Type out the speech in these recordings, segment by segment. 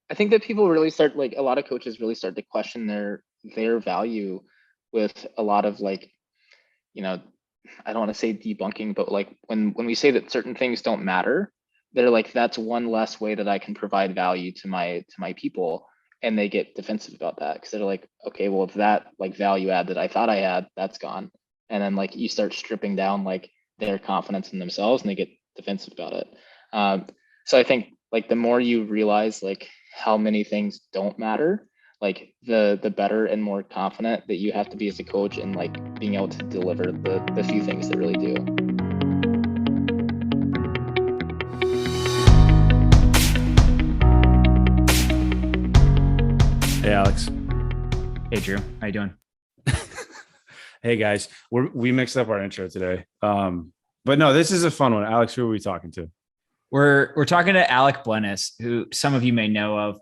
I think that people really start, like, a lot of coaches really start to question their value with a lot of, like, you know, I don't want to say debunking, but like when we say that certain things don't matter, they're like, that's one less way that I can provide value to my people. And they get defensive about that because they're like, okay, well, if that like value add that I thought I had, that's gone. And then like you start stripping down like their confidence in themselves and they get defensive about it. Um, so I think like the more you realize like how many things don't matter, like the better and more confident that you have to be as a coach and like being able to deliver the few things that really do. Hey, Alex. Hey Drew, how you doing? Hey, guys. We mixed up our intro today. But no, this is a fun one. Alex, who are we talking to? We're talking to Alec Blenis, who some of you may know of,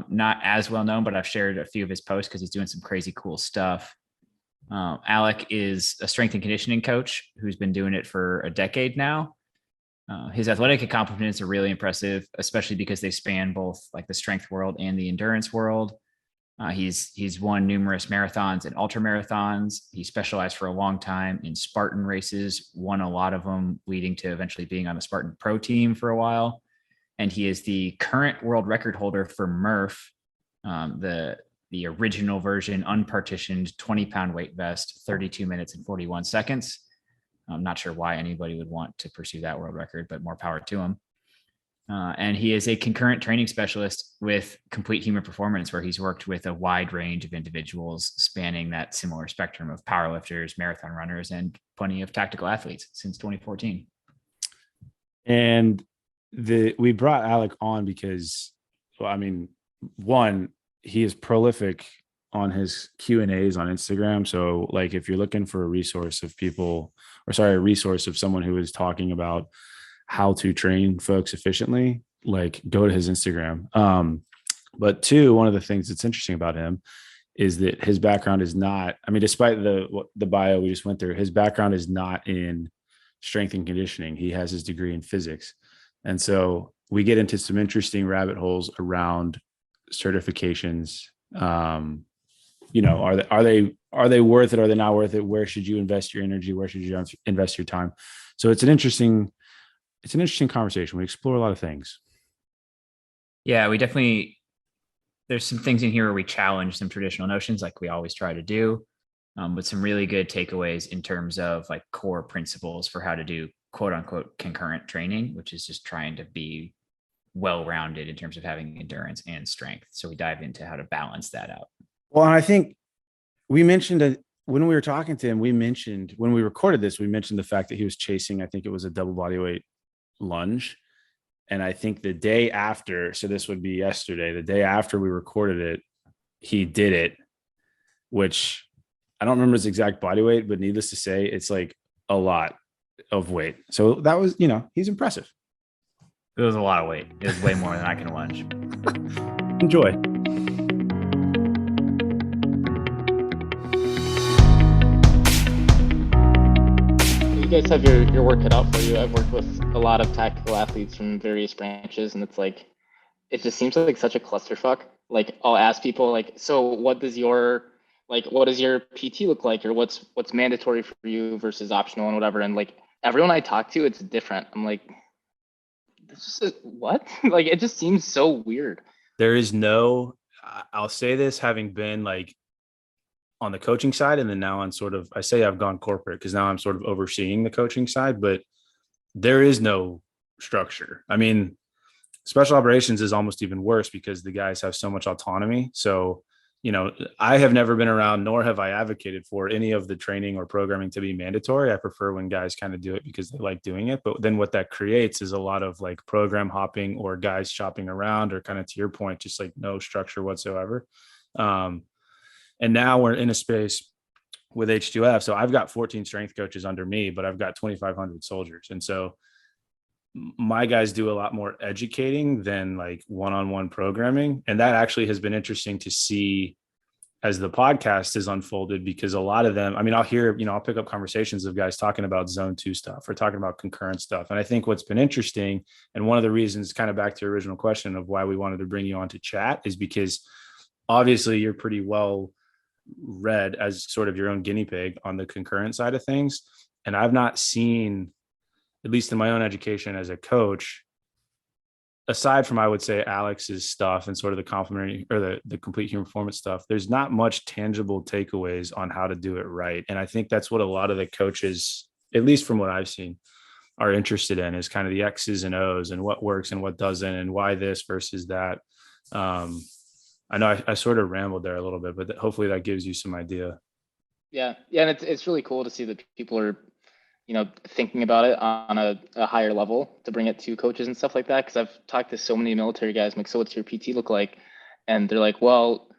not as well known, but I've shared a few of his posts because he's doing some crazy cool stuff. Alec is a strength and conditioning coach who's been doing it for a decade now. His athletic accomplishments are really impressive, especially because they span both like the strength world and the endurance world. He's won numerous marathons and ultra marathons. He specialized for a long time in Spartan races, won a lot of them, leading to eventually being on the Spartan Pro team for a while. And he is the current world record holder for Murph, the original version, unpartitioned 20-pound weight vest, 32 minutes and 41 seconds. I'm not sure why anybody would want to pursue that world record, but more power to him. And he is a concurrent training specialist with Complete Human Performance, where he's worked with a wide range of individuals spanning that similar spectrum of powerlifters, marathon runners, and plenty of tactical athletes since 2014. And we brought Alec on because, well, I mean, one, he is prolific on his Q&As on Instagram. So like if you're looking for a resource of people, or sorry, a resource of someone who is talking about how to train folks efficiently, like go to his Instagram. But two, one of the things that's interesting about him is that his background is not, I mean, despite the bio we just went through, his background is not in strength and conditioning. He has his degree in physics. And so we get into some interesting rabbit holes around certifications. Are they worth it? Are they not worth it? Where should you invest your energy? Where should you invest your time? So it's an interesting conversation. We explore a lot of things. Yeah, there's some things in here where we challenge some traditional notions like we always try to do, with some really good takeaways in terms of like core principles for how to do quote unquote concurrent training, which is just trying to be well-rounded in terms of having endurance and strength. So we dive into how to balance that out. Well, and I think we mentioned when we were talking to him, when we recorded this, we mentioned the fact that he was chasing, I think it was a double body weight lunge. And I think the day after, so this would be yesterday, the day after we recorded it, he did it, which I don't remember his exact body weight, but needless to say, it's like a lot of weight. So that was, he's impressive. It was a lot of weight. It was way more than I can lunge. Enjoy. You guys have your work cut out for you. I've worked with a lot of tactical athletes from various branches, and it's like it just seems like such a clusterfuck. Like I'll ask people like, so what does your PT look like, or what's mandatory for you versus optional and whatever. And like everyone I talk to, it's different. I'm like, this is what? Like it just seems so weird. There is no, I'll say this having been like on the coaching side, and then now on sort of, I say I've gone corporate because now I'm sort of overseeing the coaching side, but there is no structure. I mean, special operations is almost even worse because the guys have so much autonomy. So, I have never been around, nor have I advocated for any of the training or programming to be mandatory. I prefer when guys kind of do it because they like doing it. But then what that creates is a lot of like program hopping or guys shopping around, or kind of to your point, just like no structure whatsoever. And now we're in a space with H2F. So I've got 14 strength coaches under me, but I've got 2,500 soldiers. And so my guys do a lot more educating than like one-on-one programming. And that actually has been interesting to see as the podcast is unfolded, because a lot of them, I mean, I'll hear, I'll pick up conversations of guys talking about zone 2 stuff or talking about concurrent stuff. And I think what's been interesting, and one of the reasons, kind of back to your original question of why we wanted to bring you on to chat, is because obviously you're pretty well read as sort of your own guinea pig on the concurrent side of things. And I've not seen, at least in my own education as a coach, aside from, I would say, Alex's stuff and sort of the complementary or the complete human performance stuff, there's not much tangible takeaways on how to do it right. And I think that's what a lot of the coaches, at least from what I've seen, are interested in, is kind of the X's and O's and what works and what doesn't and why this versus that. I know I sort of rambled there a little bit, but hopefully that gives you some idea. Yeah. And it's really cool to see that people are, thinking about it on a higher level to bring it to coaches and stuff like that. Cause I've talked to so many military guys, I'm like, so what's your PT look like? And they're like, well,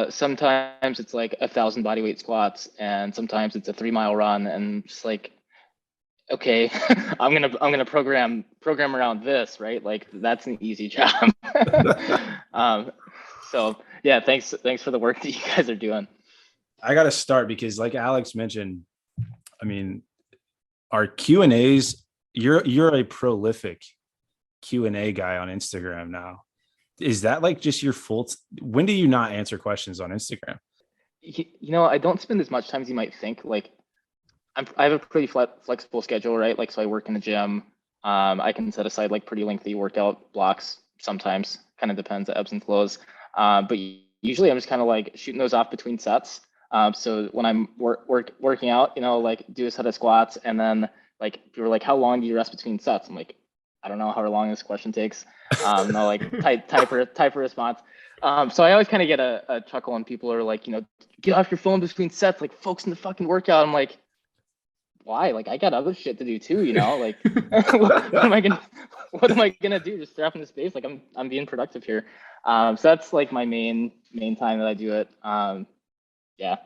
sometimes it's like 1,000 bodyweight squats and sometimes it's a 3-mile run. And just like, okay, I'm going to program around this, right? Like that's an easy job. So yeah, thanks for the work that you guys are doing. I got to start because, like Alex mentioned, I mean, our Q&As, you're a prolific Q&A guy on Instagram now. Is that like just your when do you not answer questions on Instagram? I don't spend as much time as you might think. Like I have a pretty flexible schedule, right? Like, so I work in the gym. I can set aside like pretty lengthy workout blocks sometimes, kind of depends, it ebbs and flows. But usually I'm just kind of like shooting those off between sets. So when I'm working out, like do a set of squats and then like people are like, how long do you rest between sets? I'm like, I don't know how long this question takes. No, like type a response. So I always kind of get a chuckle when people are like, get off your phone between sets, like focus on the fucking workout. I'm like, why? Like I got other shit to do too, like what am I gonna do? Just strap into space? Like I'm being productive here. So that's like my main time that I do it. Yeah.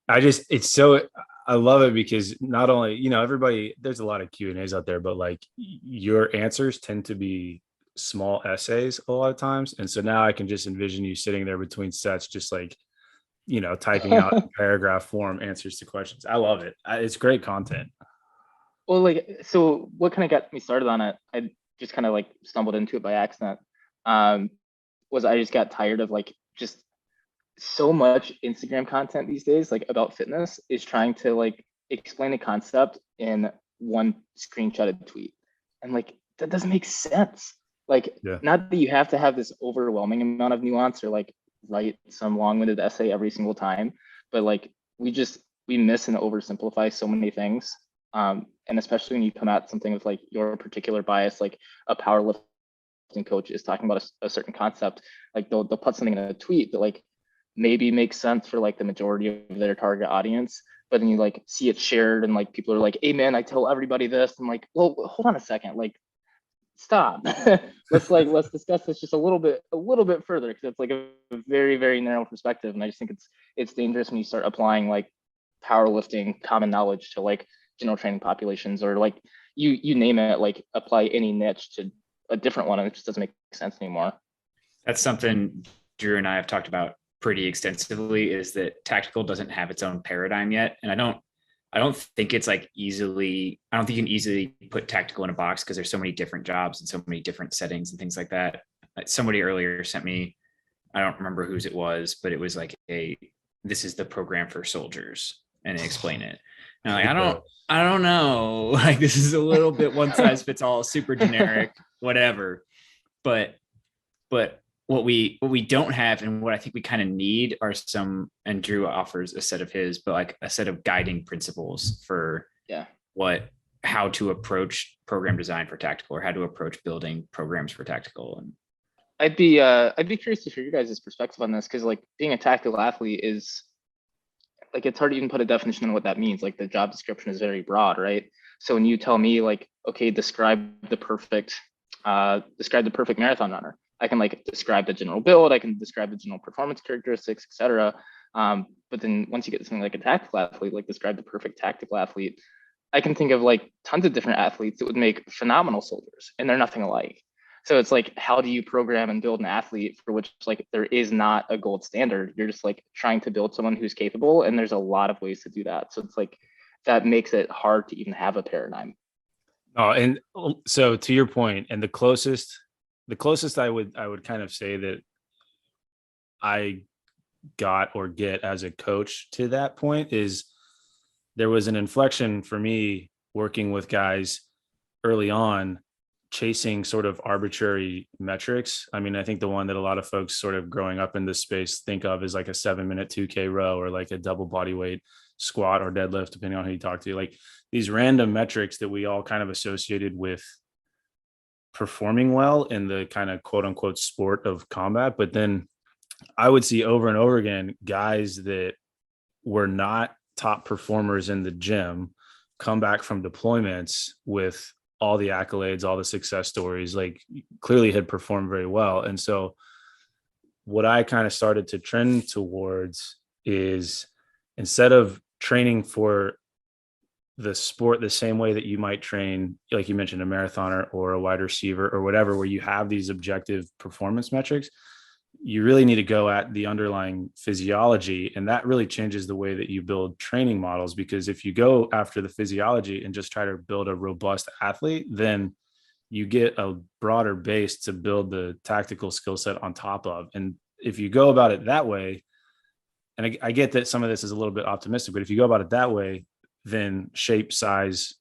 I love it because not only, everybody, there's a lot of Q&As out there, but like your answers tend to be small essays a lot of times. And so now I can just envision you sitting there between sets, just like, typing out in paragraph form answers to questions. I love it. It's great content. Well, like, so what kind of got me started on it? I just kind of like stumbled into it by accident. Was I just got tired of like just so much Instagram content these days, like about fitness, is trying to like explain a concept in one screenshotted tweet. And like, that doesn't make sense. Like, not that you have to have this overwhelming amount of nuance or like write some long-winded essay every single time, but like we miss and oversimplify so many things. And especially when you come at something with like your particular bias, like a powerlifting coach is talking about a certain concept, like they'll put something in a tweet that like maybe makes sense for like the majority of their target audience, but then you like see it shared and like people are like, hey man, I tell everybody this. I'm like, well, hold on a second, like stop. let's discuss this just a little bit further, because it's like a very, very narrow perspective. And I just think it's dangerous when you start applying like powerlifting common knowledge to like general training populations, or like you name it, like apply any niche to a different one, and it just doesn't make sense anymore. That's something Drew and I have talked about pretty extensively, is that tactical doesn't have its own paradigm yet. And I don't think it's like I don't think you can easily put tactical in a box, because there's so many different jobs and so many different settings and things like that. Somebody earlier sent me, I don't remember whose it was, but it was like this is the program for soldiers, and they explain it. And I'm like, I don't know. Like, this is a little bit one size fits all, super generic, whatever. But what we don't have, and what I think we kind of need, are some, and Drew offers a set of his, but like a set of guiding principles for how to approach program design for tactical, or how to approach building programs for tactical. And I'd be curious to hear your guys' perspective on this, because like being a tactical athlete is like, it's hard to even put a definition on what that means. Like the job description is very broad, right? So when you tell me like, okay, describe the perfect marathon runner, I can like describe the general build, I can describe the general performance characteristics, etc. But then once you get to something like a tactical athlete, like describe the perfect tactical athlete, I can think of like tons of different athletes that would make phenomenal soldiers, and they're nothing alike. So it's like, how do you program and build an athlete for which like there is not a gold standard? You're just like trying to build someone who's capable, and there's a lot of ways to do that. So it's like that makes it hard to even have a paradigm. Oh, and so to your point, and the closest I would kind of say that I got or get as a coach to that point is there was an inflection for me working with guys early on, chasing sort of arbitrary metrics. I mean, I think the one that a lot of folks sort of growing up in this space think of is like a 7-minute 2K row or like a double body weight squat or deadlift, depending on who you talk to. Like these random metrics that we all kind of associated with performing well in the kind of quote unquote sport of combat. But then I would see over and over again guys that were not top performers in the gym come back from deployments with all the accolades, all the success stories, like clearly had performed very well. And so what I kind of started to trend towards is instead of training for the sport the same way that you might train, like you mentioned, a marathoner or a wide receiver or whatever, where you have these objective performance metrics, you really need to go at the underlying physiology. And that really changes the way that you build training models, because if you go after the physiology and just try to build a robust athlete, then you get a broader base to build the tactical skill set on top of. And if you go about it that way, and I get that some of this is a little bit optimistic, but if you go about it that way, then shape, size,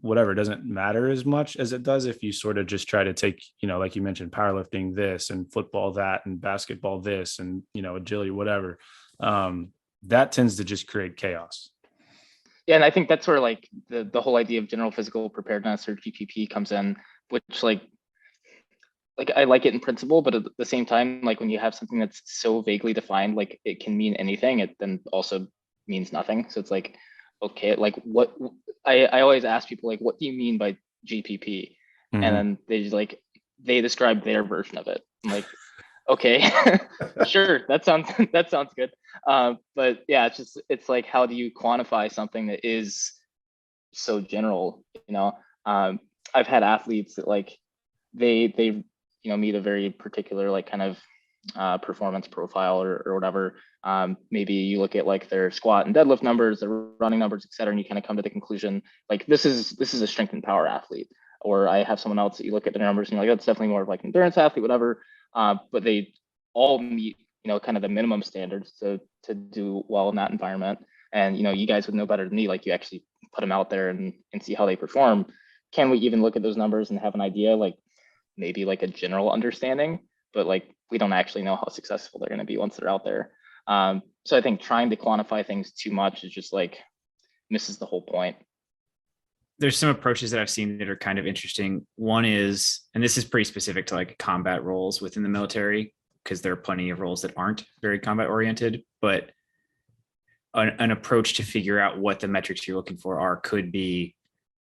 whatever doesn't matter as much as it does if you sort of just try to take, like you mentioned, powerlifting this and football that and basketball this and, agility, whatever. That tends to just create chaos. Yeah, and I think that's where like the whole idea of general physical preparedness or GPP comes in, which like I like it in principle, but at the same time, like when you have something that's so vaguely defined, like it can mean anything, it then also means nothing. So it's like, okay, like what I always ask people, like, what do you mean by GPP? Mm-hmm. And then they describe their version of it. I'm like, okay, sure, that sounds good. But yeah, it's like, how do you quantify something that is so general? I've had athletes that like they meet a very particular like kind of performance profile or whatever. Maybe you look at like their squat and deadlift numbers, their running numbers, et cetera, and you kind of come to the conclusion like this is a strength and power athlete. Or I have someone else that you look at the numbers and you're like, that's definitely more of like endurance athlete, whatever. But they all meet kind of the minimum standards to do well in that environment. And you guys would know better than me. Like you actually put them out there and see how they perform. Can we even look at those numbers and have an idea, like maybe like a general understanding, but like we don't actually know how successful they're going to be once they're out there. So I think trying to quantify things too much is just like misses the whole point. There's some approaches that I've seen that are kind of interesting. One is, and this is pretty specific to like combat roles within the military, because there are plenty of roles that aren't very combat oriented, but an approach to figure out what the metrics you're looking for are could be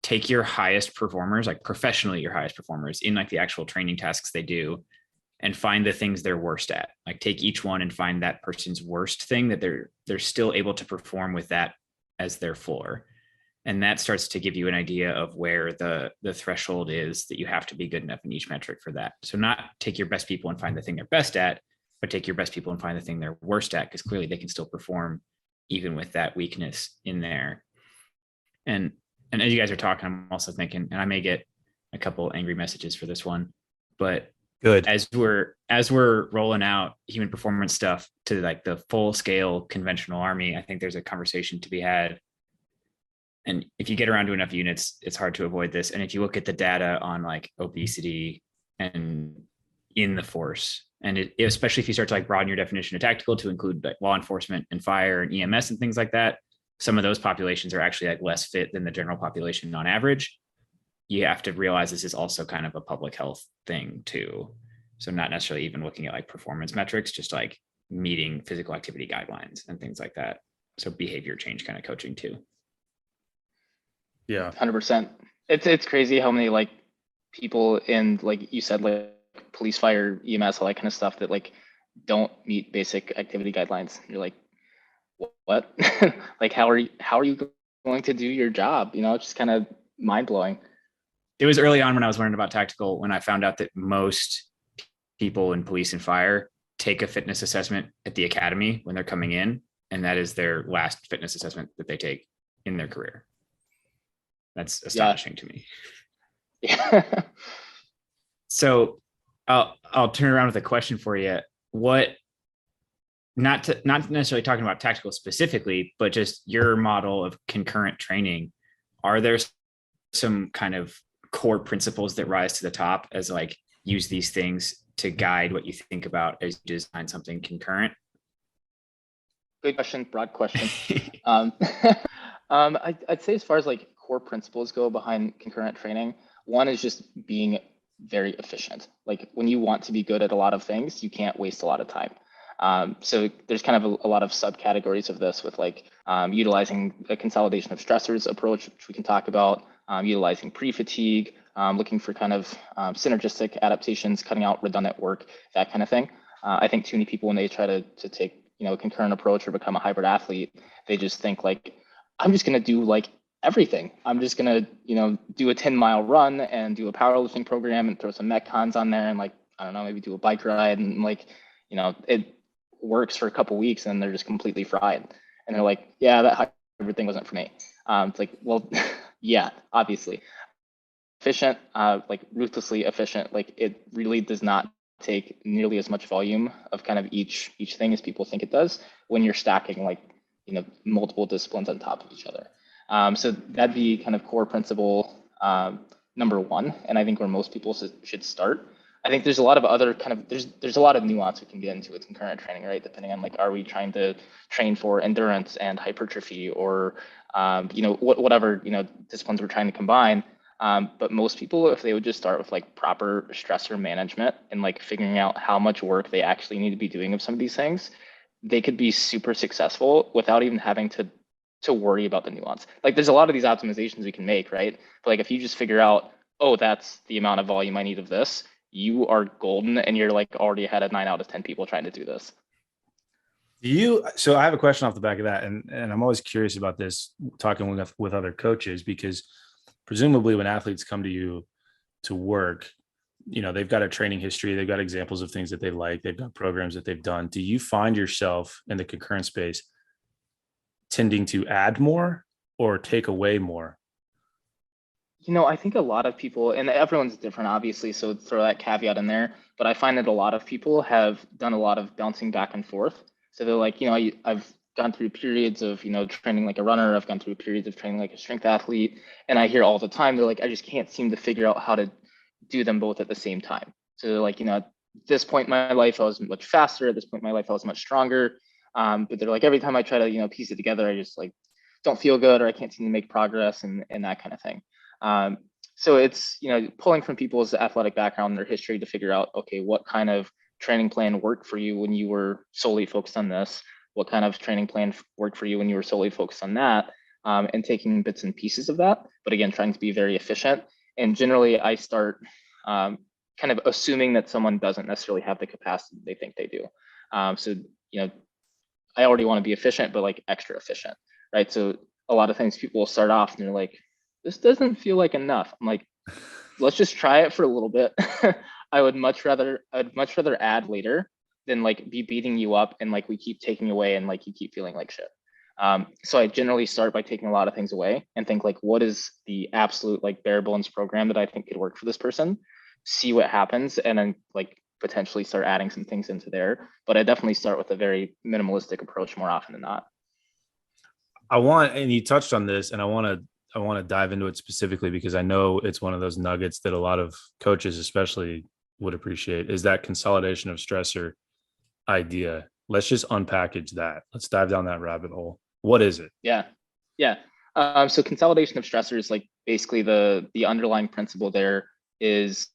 take your highest performers, like professionally your highest performers in like the actual training tasks they do, and find the things they're worst at. Like take each one and find that person's worst thing that they're still able to perform with that as their floor. And that starts to give you an idea of where the threshold is that you have to be good enough in each metric for that. So not take your best people and find the thing they're best at, but take your best people and find the thing they're worst at, because clearly they can still perform even with that weakness in there. And as you guys are talking, I'm also thinking, and I may get a couple angry messages for this one, but good. As we're rolling out human performance stuff to like the full scale conventional army, I think there's a conversation to be had. And if you get around to enough units, it's hard to avoid this. And if you look at the data on like obesity and in the force, and especially if you start to like broaden your definition of tactical to include like law enforcement and fire and EMS and things like that, some of those populations are actually like less fit than the general population on average. You have to realize this is also kind of a public health thing too. So not necessarily even looking at like performance metrics, just like meeting physical activity guidelines and things like that. So behavior change kind of coaching too. Yeah, 100%. It's crazy how many like people in, like you said, like police, fire, EMS, all that kind of stuff that like don't meet basic activity guidelines. You're like, what? Like how are you going to do your job? It's just kind of mind blowing. it was early on when I was learning about tactical, when I found out that most people in police and fire take a fitness assessment at the academy when they're coming in, and that is their last fitness assessment that they take in their career. That's astonishing to me. Yeah. So I'll turn around with a question for you. What, not necessarily talking about tactical specifically, but just your model of concurrent training, are there some kind of core principles that rise to the top as like use these things to guide what you think about as you design something concurrent? Good question, broad question. I'd say as far as like core principles go behind concurrent training, one is just being very efficient. Like when you want to be good at a lot of things, you can't waste a lot of time. So there's kind of a lot of subcategories of this with like utilizing a consolidation of stressors approach, which we can talk about, utilizing pre-fatigue, looking for kind of synergistic adaptations, cutting out redundant work, that kind of thing. I think too many people, when they try to take a concurrent approach or become a hybrid athlete, they just think like, I'm just going to do like everything. I'm just going to, do a 10-mile run and do a powerlifting program and throw some Metcons on there and like, I don't know, maybe do a bike ride and like, it works for a couple weeks and they're just completely fried. And they're like, yeah, that hybrid thing wasn't for me. It's like, well, yeah, obviously. Efficient, like ruthlessly efficient. Like it really does not take nearly as much volume of kind of each thing as people think it does when you're stacking like, multiple disciplines on top of each other. So that'd be kind of core principle number one. And I think where most people should start. I think there's a lot of other kind of, there's a lot of nuance we can get into with concurrent training, right? Depending on like, are we trying to train for endurance and hypertrophy or, whatever, disciplines we're trying to combine. But most people, if they would just start with like proper stressor management and like figuring out how much work they actually need to be doing of some of these things, they could be super successful without even having to worry about the nuance. Like there's a lot of these optimizations we can make, right? But like if you just figure out, oh, that's the amount of volume I need of this, you are golden and you're like already ahead of 9 out of 10 people trying to do this. So I have a question off the back of that. And I'm always curious about this, talking with other coaches, because presumably when athletes come to you to work, they've got a training history, they've got examples of things that they like, they've got programs that they've done. Do you find yourself in the concurrent space tending to add more or take away more? I think a lot of people, and everyone's different, obviously, so throw that caveat in there, but I find that a lot of people have done a lot of bouncing back and forth. So they're like, I've gone through periods of, training like a runner, I've gone through periods of training like a strength athlete, and I hear all the time, they're like, I just can't seem to figure out how to do them both at the same time. So they're like, at this point in my life, I was much faster, at this point in my life, I was much stronger. But they're like, every time I try to, piece it together, I just like don't feel good or I can't seem to make progress and that kind of thing. So it's, pulling from people's athletic background and their history to figure out, okay, what kind of training plan worked for you when you were solely focused on this? What kind of training plan worked for you when you were solely focused on that? And taking bits and pieces of that, but again, trying to be very efficient. And generally I start kind of assuming that someone doesn't necessarily have the capacity they think they do. So, I already want to be efficient, but like extra efficient, right? So a lot of times people will start off and they're like, this doesn't feel like enough. I'm like, let's just try it for a little bit. I'd much rather add later than like be beating you up and like we keep taking away and like you keep feeling like shit. So I generally start by taking a lot of things away and think like, what is the absolute like bare bones program that I think could work for this person? See what happens, and then like potentially start adding some things into there. But I definitely start with a very minimalistic approach more often than not. And you touched on this, and I want to dive into it specifically because I know it's one of those nuggets that a lot of coaches especially would appreciate, is that consolidation of stressor idea. Let's just unpackage that. Let's dive down that rabbit hole. What is it? Yeah. So consolidation of stressors, like basically the underlying principle there is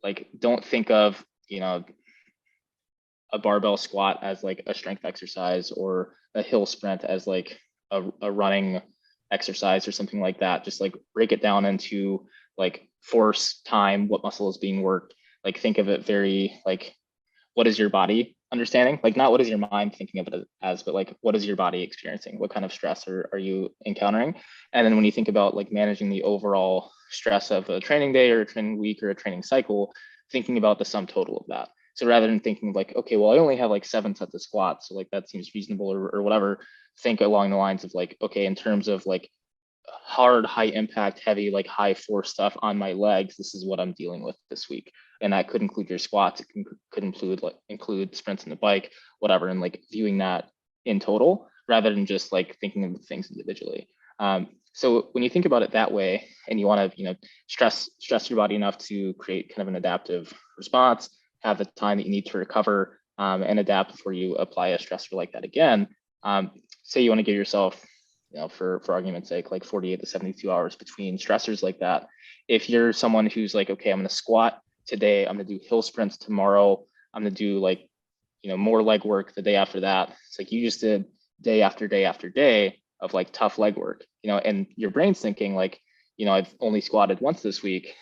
like, don't think of, a barbell squat as like a strength exercise or a hill sprint as like a running exercise or something like that. Just like break it down into like force, time, what muscle is being worked. Like think of it very like, what is your body understanding? Like not what is your mind thinking of it as, but like what is your body experiencing? What kind of stress are you encountering? And then when you think about like managing the overall stress of a training day or a training week or a training cycle, thinking about the sum total of that. So rather than thinking like, okay, well, I only have like 7 sets of squats, so like that seems reasonable or whatever, think along the lines of like, okay, in terms of like hard, high impact, heavy, like high force stuff on my legs, this is what I'm dealing with this week. And that could include your squats. It could include sprints on the bike, whatever, and like viewing that in total rather than just like thinking of things individually. So when you think about it that way, and you want to, stress your body enough to create kind of an adaptive response, have the time that you need to recover and adapt before you apply a stressor like that again. Say you want to give yourself, for argument's sake, like 48 to 72 hours between stressors like that. If you're someone who's like, okay, I'm going to squat today, I'm going to do hill sprints tomorrow, I'm going to do like, more leg work the day after that. It's like you just did day after day after day of like tough leg work, and your brain's thinking like, I've only squatted once this week,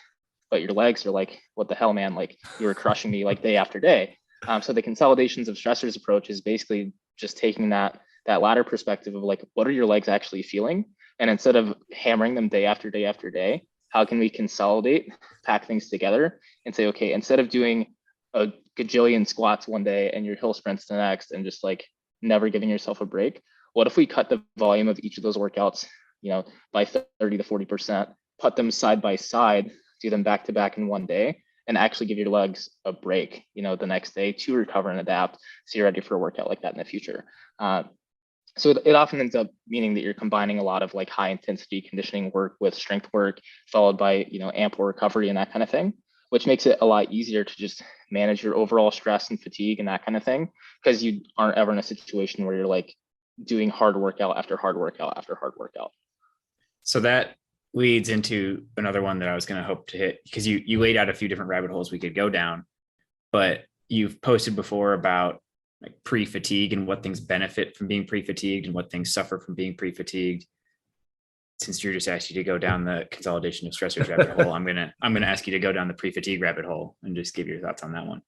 but your legs are like, what the hell, man? Like you were crushing me like day after day. So the consolidations of stressors approach is basically just taking that latter perspective of like, what are your legs actually feeling? And instead of hammering them day after day after day, how can we consolidate, pack things together and say, okay, instead of doing a gajillion squats one day and your hill sprints the next and just like never giving yourself a break, what if we cut the volume of each of those workouts, by 30 to 40%, put them side by side, do them back to back in one day, and actually give your legs a break, the next day to recover and adapt so you're ready for a workout like that in the future. So it often ends up meaning that you're combining a lot of like high intensity conditioning work with strength work, followed by, ample recovery and that kind of thing, which makes it a lot easier to just manage your overall stress and fatigue and that kind of thing, because you aren't ever in a situation where you're like doing hard workout after hard workout after hard workout. So that leads into another one that I was going to hope to hit, because you laid out a few different rabbit holes we could go down, but you've posted before about like pre-fatigue and what things benefit from being pre-fatigued and what things suffer from being pre-fatigued. Since Drew just asked you to go down the consolidation of stressors rabbit hole, I'm gonna ask you to go down the pre-fatigue rabbit hole and just give your thoughts on that one.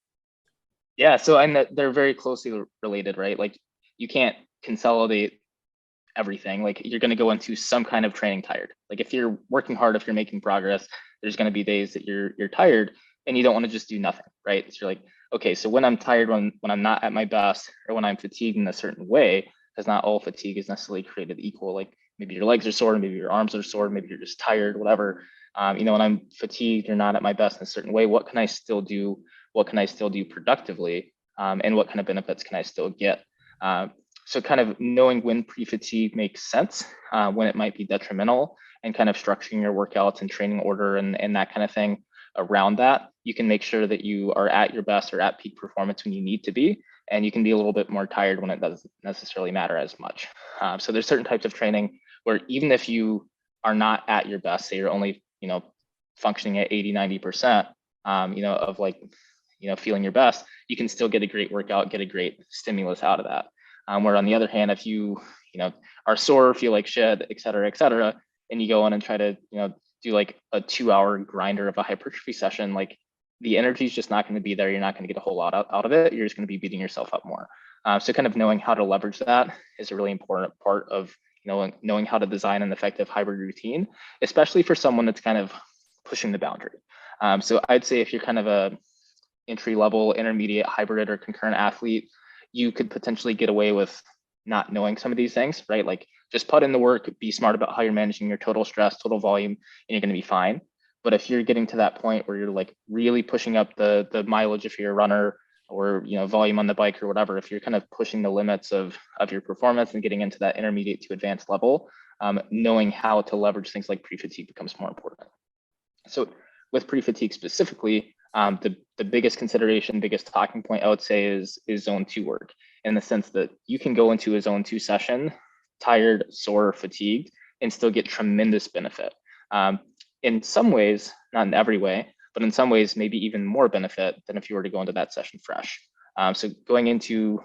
Yeah, so and they're very closely related, right? Like you can't consolidate everything. Like you're going to go into some kind of training tired. Like if you're working hard, if you're making progress, there's going to be days that you're tired and you don't want to just do nothing, right? So you're like, okay, so when I'm tired, when I'm not at my best, or when I'm fatigued in a certain way, because not all fatigue is necessarily created equal. Like maybe your legs are sore, maybe your arms are sore, maybe you're just tired, whatever. When I'm fatigued or not at my best in a certain way, what can I still do? What can I still do productively? And what kind of benefits can I still get? So kind of knowing when pre-fatigue makes sense, when it might be detrimental, and kind of structuring your workouts and training order and that kind of thing around that, you can make sure that you are at your best or at peak performance when you need to be, and you can be a little bit more tired when it doesn't necessarily matter as much. So there's certain types of training where even if you are not at your best, say you're only, functioning at 80, 90%, of like, feeling your best, you can still get a great workout, get a great stimulus out of that. Where on the other hand, if you, are sore, feel like shit, et cetera, and you go in and try to, do like a 2-hour grinder of a hypertrophy session, like the energy is just not going to be there. You're not going to get a whole lot out of it. You're just going to be beating yourself up more. So kind of knowing how to leverage that is a really important part of, knowing how to design an effective hybrid routine, especially for someone that's kind of pushing the boundary. So I'd say if you're kind of a entry level, intermediate, hybrid, or concurrent athlete, you could potentially get away with not knowing some of these things, right? Like just put in the work, be smart about how you're managing your total stress, total volume, and you're going to be fine. But if you're getting to that point where you're like really pushing up the mileage if you're a runner, or volume on the bike or whatever, if you're kind of pushing the limits of your performance and getting into that intermediate to advanced level, knowing how to leverage things like pre-fatigue becomes more important. So with pre-fatigue specifically, the biggest consideration, biggest talking point I would say is zone 2 work, in the sense that you can go into a zone 2 session tired, sore, fatigued, and still get tremendous benefit. In some ways, not in every way, but in some ways, maybe even more benefit than if you were to go into that session fresh. So going into,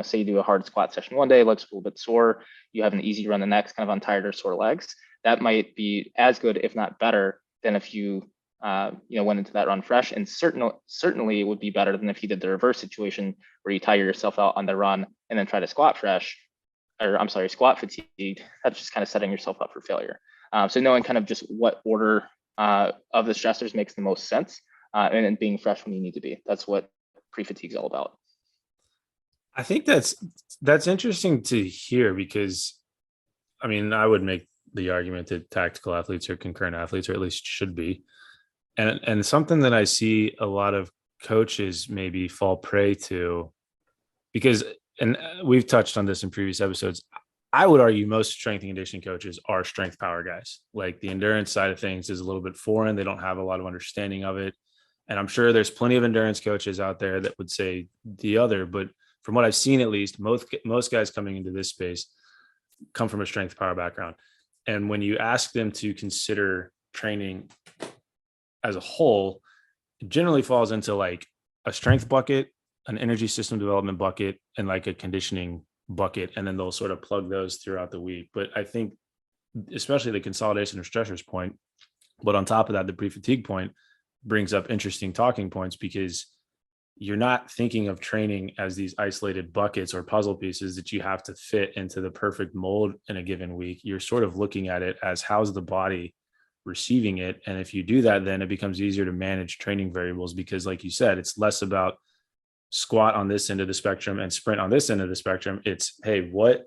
say you do a hard squat session one day, legs a little bit sore, you have an easy run the next, kind of on tired or sore legs, that might be as good, if not better, than if you went into that run fresh. And certainly it would be better than if you did the reverse situation where you tire yourself out on the run and then try to squat fatigued. That's just kind of setting yourself up for failure. So knowing kind of just what order of the stressors makes the most sense, and then being fresh when you need to be. That's what pre-fatigue is all about. I think that's interesting to hear, because I mean, I would make the argument that tactical athletes are concurrent athletes, or at least should be. And something that I see a lot of coaches maybe fall prey to, because, and we've touched on this in previous episodes, I would argue most strength and conditioning coaches are strength power guys. Like the endurance side of things is a little bit foreign. They don't have a lot of understanding of it. And I'm sure there's plenty of endurance coaches out there that would say the other, but from what I've seen, at least most guys coming into this space come from a strength power background. And when you ask them to consider training as a whole, it generally falls into like a strength bucket, an energy system development bucket, and like a conditioning bucket. And then they'll sort of plug those throughout the week. But I think especially the consolidation of stressors point, but on top of that, the pre-fatigue point brings up interesting talking points, because you're not thinking of training as these isolated buckets or puzzle pieces that you have to fit into the perfect mold in a given week. You're sort of looking at it as how's the body receiving it. And if you do that, then it becomes easier to manage training variables, because like you said, it's less about squat on this end of the spectrum and sprint on this end of the spectrum. It's, hey, what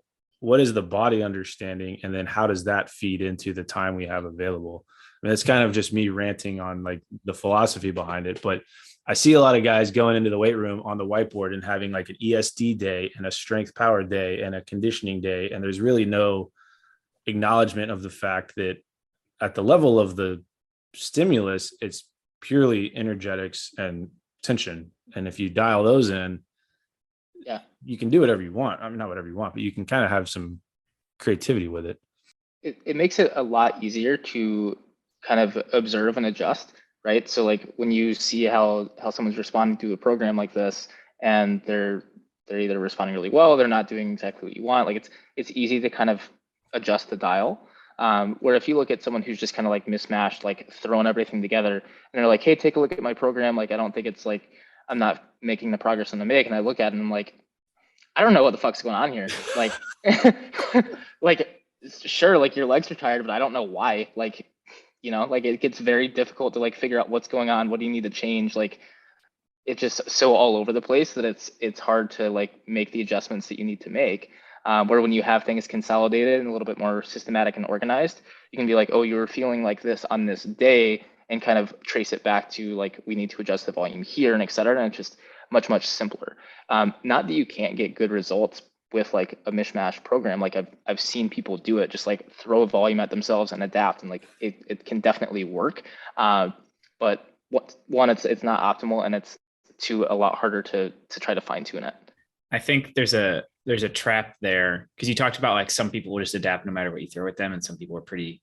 is the body understanding? And then how does that feed into the time we have available? I mean, it's kind of just me ranting on like the philosophy behind it, but I see a lot of guys going into the weight room on the whiteboard and having like an ESD day and a strength power day and a conditioning day. And there's really no acknowledgement of the fact that at the level of the stimulus, it's purely energetics and tension. And if you dial those in, Yeah, you can do whatever you want. I mean, not whatever you want, but you can kind of have some creativity with it. it makes it a lot easier to kind of observe and adjust, right? So like when you see how someone's responding to a program like this, and they're either responding really well, they're not doing exactly what you want. Like it's easy to kind of adjust the dial. Where if you look at someone who's just kind of like mismatched, like throwing everything together, and they're like, hey, take a look at my program. Like I don't think it's like I'm not making the progress I'm gonna make. And I look at it and I'm like, I don't know what the fuck's going on here. Like, like sure, like your legs are tired, but I don't know why. Like, like it gets very difficult to like figure out what's going on. What do you need to change? Like, it's just so all over the place that it's hard to like make the adjustments that you need to make. Where when you have things consolidated and a little bit more systematic and organized, you can be like, oh, you were feeling like this on this day, and kind of trace it back to like, we need to adjust the volume here and et cetera. And it's just much simpler. Not that you can't get good results with like a mishmash program. Like I've seen people do it, just like throw a volume at themselves and adapt, and like it can definitely work. But it's not optimal, and it's a lot harder to try to fine tune it. I think there's a trap there, because you talked about like some people will just adapt no matter what you throw at them, and some people are pretty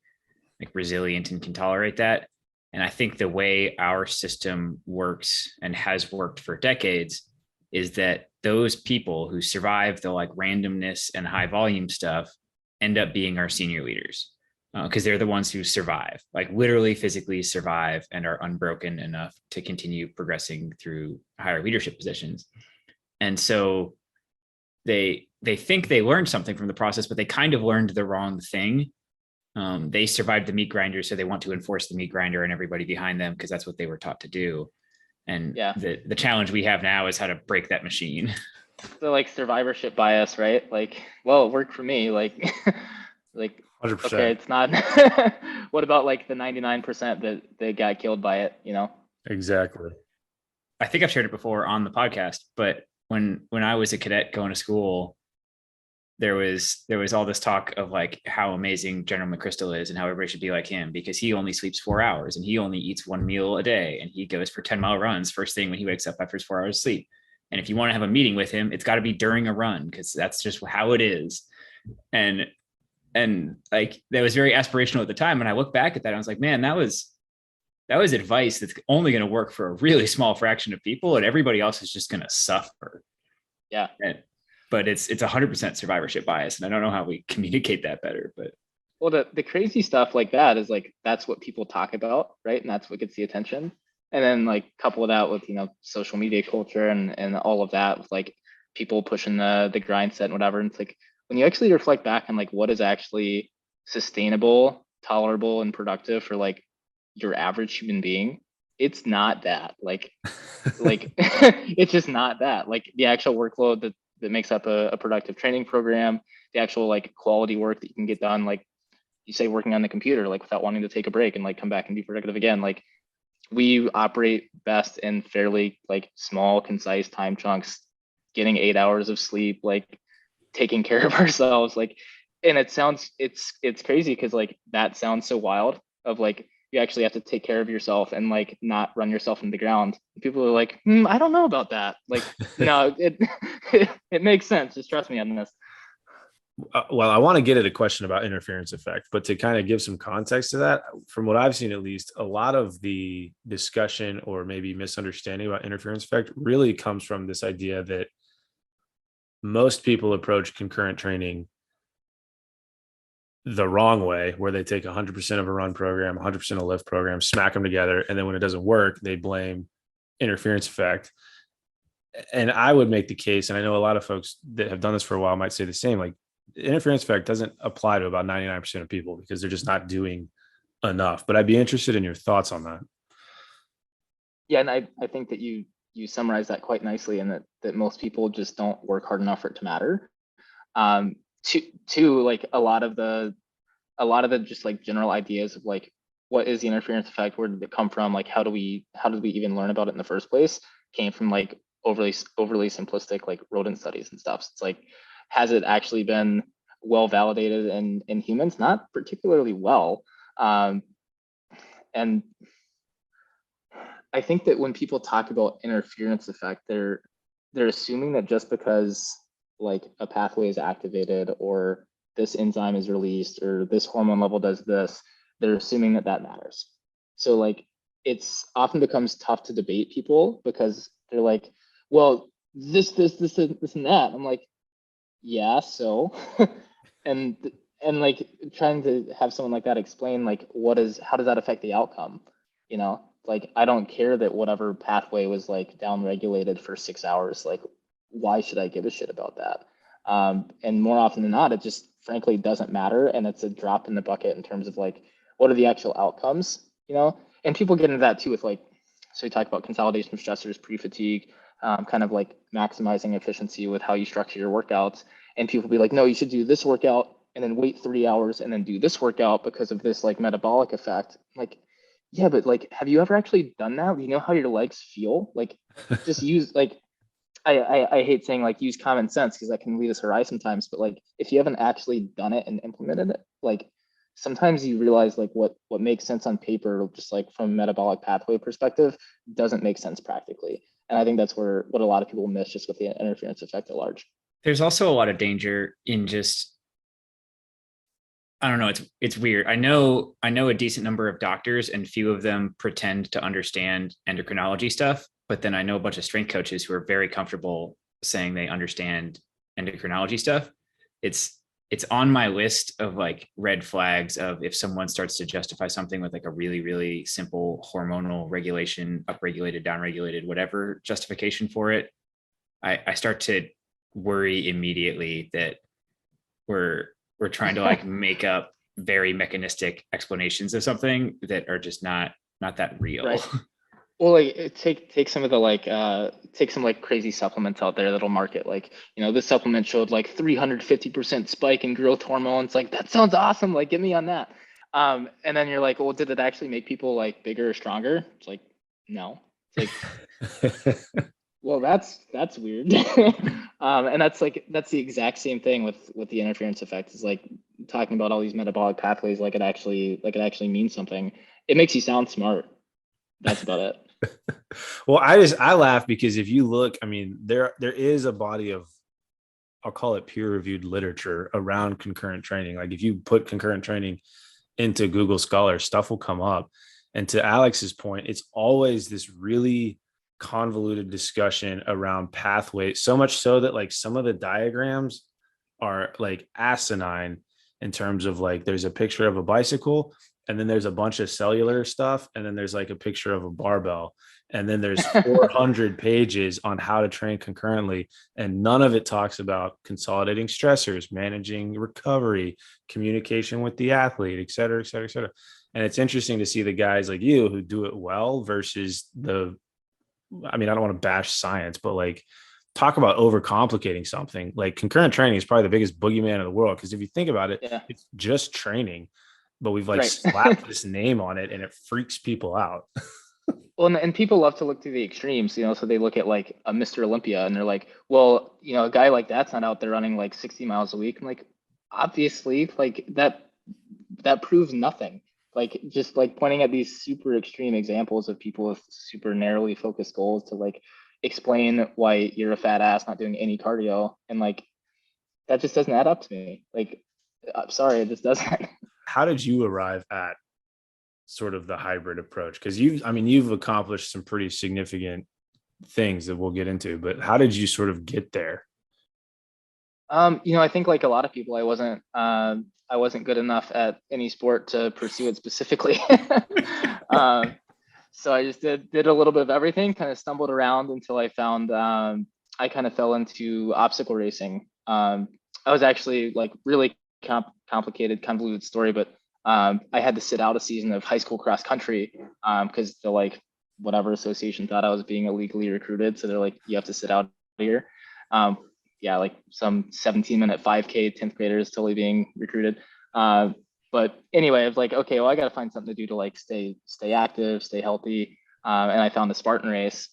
like resilient and can tolerate that. And I think the way our system works and has worked for decades is that those people who survive the like randomness and high volume stuff end up being our senior leaders, because they're the ones who survive, like literally physically survive, and are unbroken enough to continue progressing through higher leadership positions. And so they think they learned something from the process, but they kind of learned the wrong thing. They survived the meat grinder, so they want to enforce the meat grinder and everybody behind them, because that's what they were taught to do. And yeah, the challenge we have now is how to break that machine. the like survivorship bias, right? Like, well, it worked for me. Like, like 100%. okay, it's not. What about like the 99% that got killed by it? Exactly. I think I've shared it before on the podcast, but when I was a cadet going to school, there was all this talk of like how amazing General McChrystal is and how everybody should be like him, because he only sleeps 4 hours and he only eats one meal a day, and he goes for 10-mile runs first thing when he wakes up after his 4 hours of sleep. And if you want to have a meeting with him, it's got to be during a run, because that's just how it is. And like that was very aspirational at the time. And I look back at that, I was like, man, that was advice that's only going to work for a really small fraction of people, and everybody else is just going to suffer. Yeah. But it's 100% survivorship bias, and I don't know how we communicate that better. But well, the crazy stuff like that is like, that's what people talk about, right? And that's what gets the attention. And then like couple that with social media culture and all of that, with like people pushing the grind set and whatever. And it's like, when you actually reflect back on like what is actually sustainable, tolerable, and productive for like your average human being, it's not that. Like it's just not that. Like the actual workload that makes up a productive training program, the actual like quality work that you can get done, like you say working on the computer, like without wanting to take a break and like come back and be productive again. Like we operate best in fairly like small, concise time chunks, getting 8 hours of sleep, like taking care of ourselves. Like, and it sounds it's crazy because like that sounds so wild of like you actually have to take care of yourself and like not run yourself in the ground. People are like, I don't know about that. Like, no, it makes sense. Just trust me on this. Well, I want to get at a question about interference effect, but to kind of give some context to that, from what I've seen, at least, a lot of the discussion or maybe misunderstanding about interference effect really comes from this idea that most people approach concurrent training the wrong way, where they take 100% of a run program, 100% of a lift program, smack them together, and then when it doesn't work, they blame interference effect. And I would make the case, and I know a lot of folks that have done this for a while might say the same, like interference effect doesn't apply to about 99% of people because they're just not doing enough. But I'd be interested in your thoughts on that. Yeah, and I think that you summarize that quite nicely, and that most people just don't work hard enough for it to matter. To like a lot of the just like general ideas of like what is the interference effect, where did it come from, like how did we even learn about it in the first place, came from like overly simplistic like rodent studies and stuff. So it's like, has it actually been well validated in humans? Not particularly well. And I think that when people talk about interference effect, they're assuming that just because like a pathway is activated or this enzyme is released or this hormone level does this, they're assuming that that matters. So like it's often becomes tough to debate people because they're like, well, this and that. I'm like, yeah, so and like trying to have someone like that explain like how does that affect the outcome, you know? Like I don't care that whatever pathway was like down regulated for 6 hours. Like why should I give a shit about that? And more often than not, it just frankly doesn't matter, and it's a drop in the bucket in terms of like what are the actual outcomes, you know? And people get into that too with like, so we talk about consolidation of stressors, pre-fatigue, kind of like maximizing efficiency with how you structure your workouts. And people be like, no, you should do this workout and then wait 3 hours and then do this workout because of this like metabolic effect. Like, yeah, but like, have you ever actually done that? Do you know how your legs feel? Like, just use like, I hate saying like use common sense because that can lead us awry sometimes. But like, if you haven't actually done it and implemented it, like sometimes you realize like what makes sense on paper, just like from a metabolic pathway perspective, doesn't make sense practically. And I think that's what a lot of people miss just with the interference effect at large. There's also a lot of danger in just, I don't know. It's weird. I know a decent number of doctors, and few of them pretend to understand endocrinology stuff. But then I know a bunch of strength coaches who are very comfortable saying they understand endocrinology stuff. It's on my list of like red flags of if someone starts to justify something with like a really, really simple hormonal regulation, upregulated, downregulated, whatever justification for it. I start to worry immediately that we're trying to like make up very mechanistic explanations of something that are just not that real. Right. Well, like take some of the like take some like crazy supplements out there that'll market like, you know, this supplement showed like 350% spike in growth hormone. It's like, that sounds awesome. Like, get me on that. And then you're like, well, did it actually make people like bigger or stronger? It's like, no. It's like, well, that's weird. And that's the exact same thing with the interference effect. Is like talking about all these metabolic pathways like it actually means something. It makes you sound smart. That's about it. Well, I laugh because if you look, I mean, there is a body of, I'll call it peer-reviewed literature around concurrent training. Like if you put concurrent training into Google Scholar, stuff will come up. And to Alex's point, it's always this really convoluted discussion around pathways, so much so that like some of the diagrams are like asinine in terms of like there's a picture of a bicycle and then there's a bunch of cellular stuff and then there's like a picture of a barbell and then there's 400 pages on how to train concurrently, and none of it talks about consolidating stressors, managing recovery, communication with the athlete, et cetera, et cetera, et cetera. And it's interesting to see the guys like you who do it well versus I mean, I don't want to bash science, but like talk about overcomplicating something. Like concurrent training is probably the biggest boogeyman in the world. Because if you think about it, Yeah. it's just training, but we've like Right. slapped this name on it and it freaks people out. Well, and people love to look to the extremes, so they look at like a Mr. Olympia and they're like, well, a guy like that's not out there running like 60 miles a week. I'm like, obviously, like that proves nothing. Like just like pointing at these super extreme examples of people with super narrowly focused goals to like explain why you're a fat ass not doing any cardio, and like that just doesn't add up to me. Like, I'm sorry, it just doesn't. How did you arrive at sort of the hybrid approach? Because you've accomplished some pretty significant things that we'll get into, but how did you sort of get there? I think like a lot of people, I wasn't good enough at any sport to pursue it specifically. So I just did a little bit of everything, kind of stumbled around until I found I kind of fell into obstacle racing. I was actually like really complicated, convoluted story, but I had to sit out a season of high school cross country because the like whatever association thought I was being illegally recruited, so they're like, you have to sit out here. Yeah, like some 17-minute 5K 10th graders totally being recruited. But anyway, I was like, okay, well, I got to find something to do to like stay active, stay healthy. And I found the Spartan race.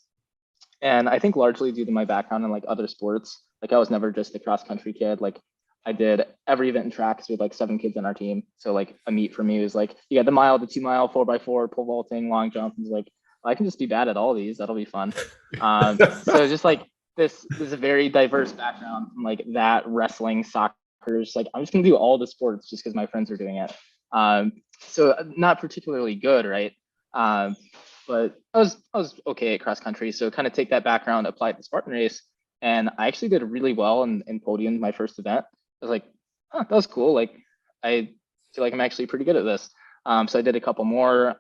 And I think largely due to my background in like other sports, like I was never just a cross country kid. Like I did every event in track because we had like 7 kids on our team. So like a meet for me was like, you got the mile, the 2 mile, 4x4, pole vaulting, long jump. And like, well, I can just be bad at all these. That'll be fun. So just like this is a very diverse background from like that, wrestling, soccer. Just like I'm just gonna do all the sports just because my friends are doing it. So not particularly good, right? But I was okay at cross country. So kind of take that background, apply it to Spartan race, and I actually did really well in podium my first event. I was like, that was cool. Like I feel like I'm actually pretty good at this. So I did a couple more.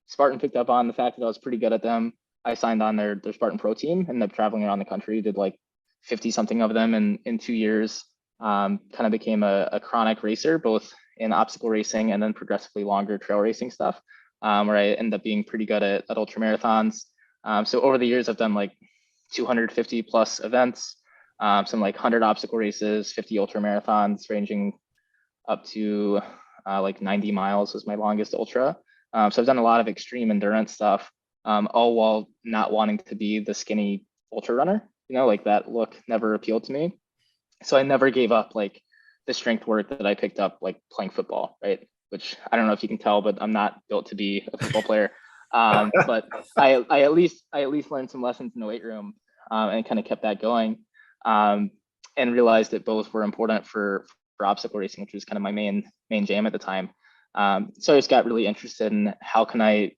Spartan picked up on the fact that I was pretty good at them. I signed on their Spartan Pro team, ended up traveling around the country, did like 50 something of them in 2 years. Kind of became a chronic racer, both in obstacle racing and then progressively longer trail racing stuff, where I ended up being pretty good at ultra marathons. So over the years, I've done like 250 plus events, some like 100 obstacle races, 50 ultra marathons, ranging up to like 90 miles was my longest ultra. So I've done a lot of extreme endurance stuff, all while not wanting to be the skinny ultra runner. Like that look never appealed to me. So I never gave up like the strength work that I picked up like playing football, right? Which I don't know if you can tell, but I'm not built to be a football player. But I at least learned some lessons in the weight room and kind of kept that going, and realized that both were important for obstacle racing, which was kind of my main jam at the time. So I just got really interested in how can I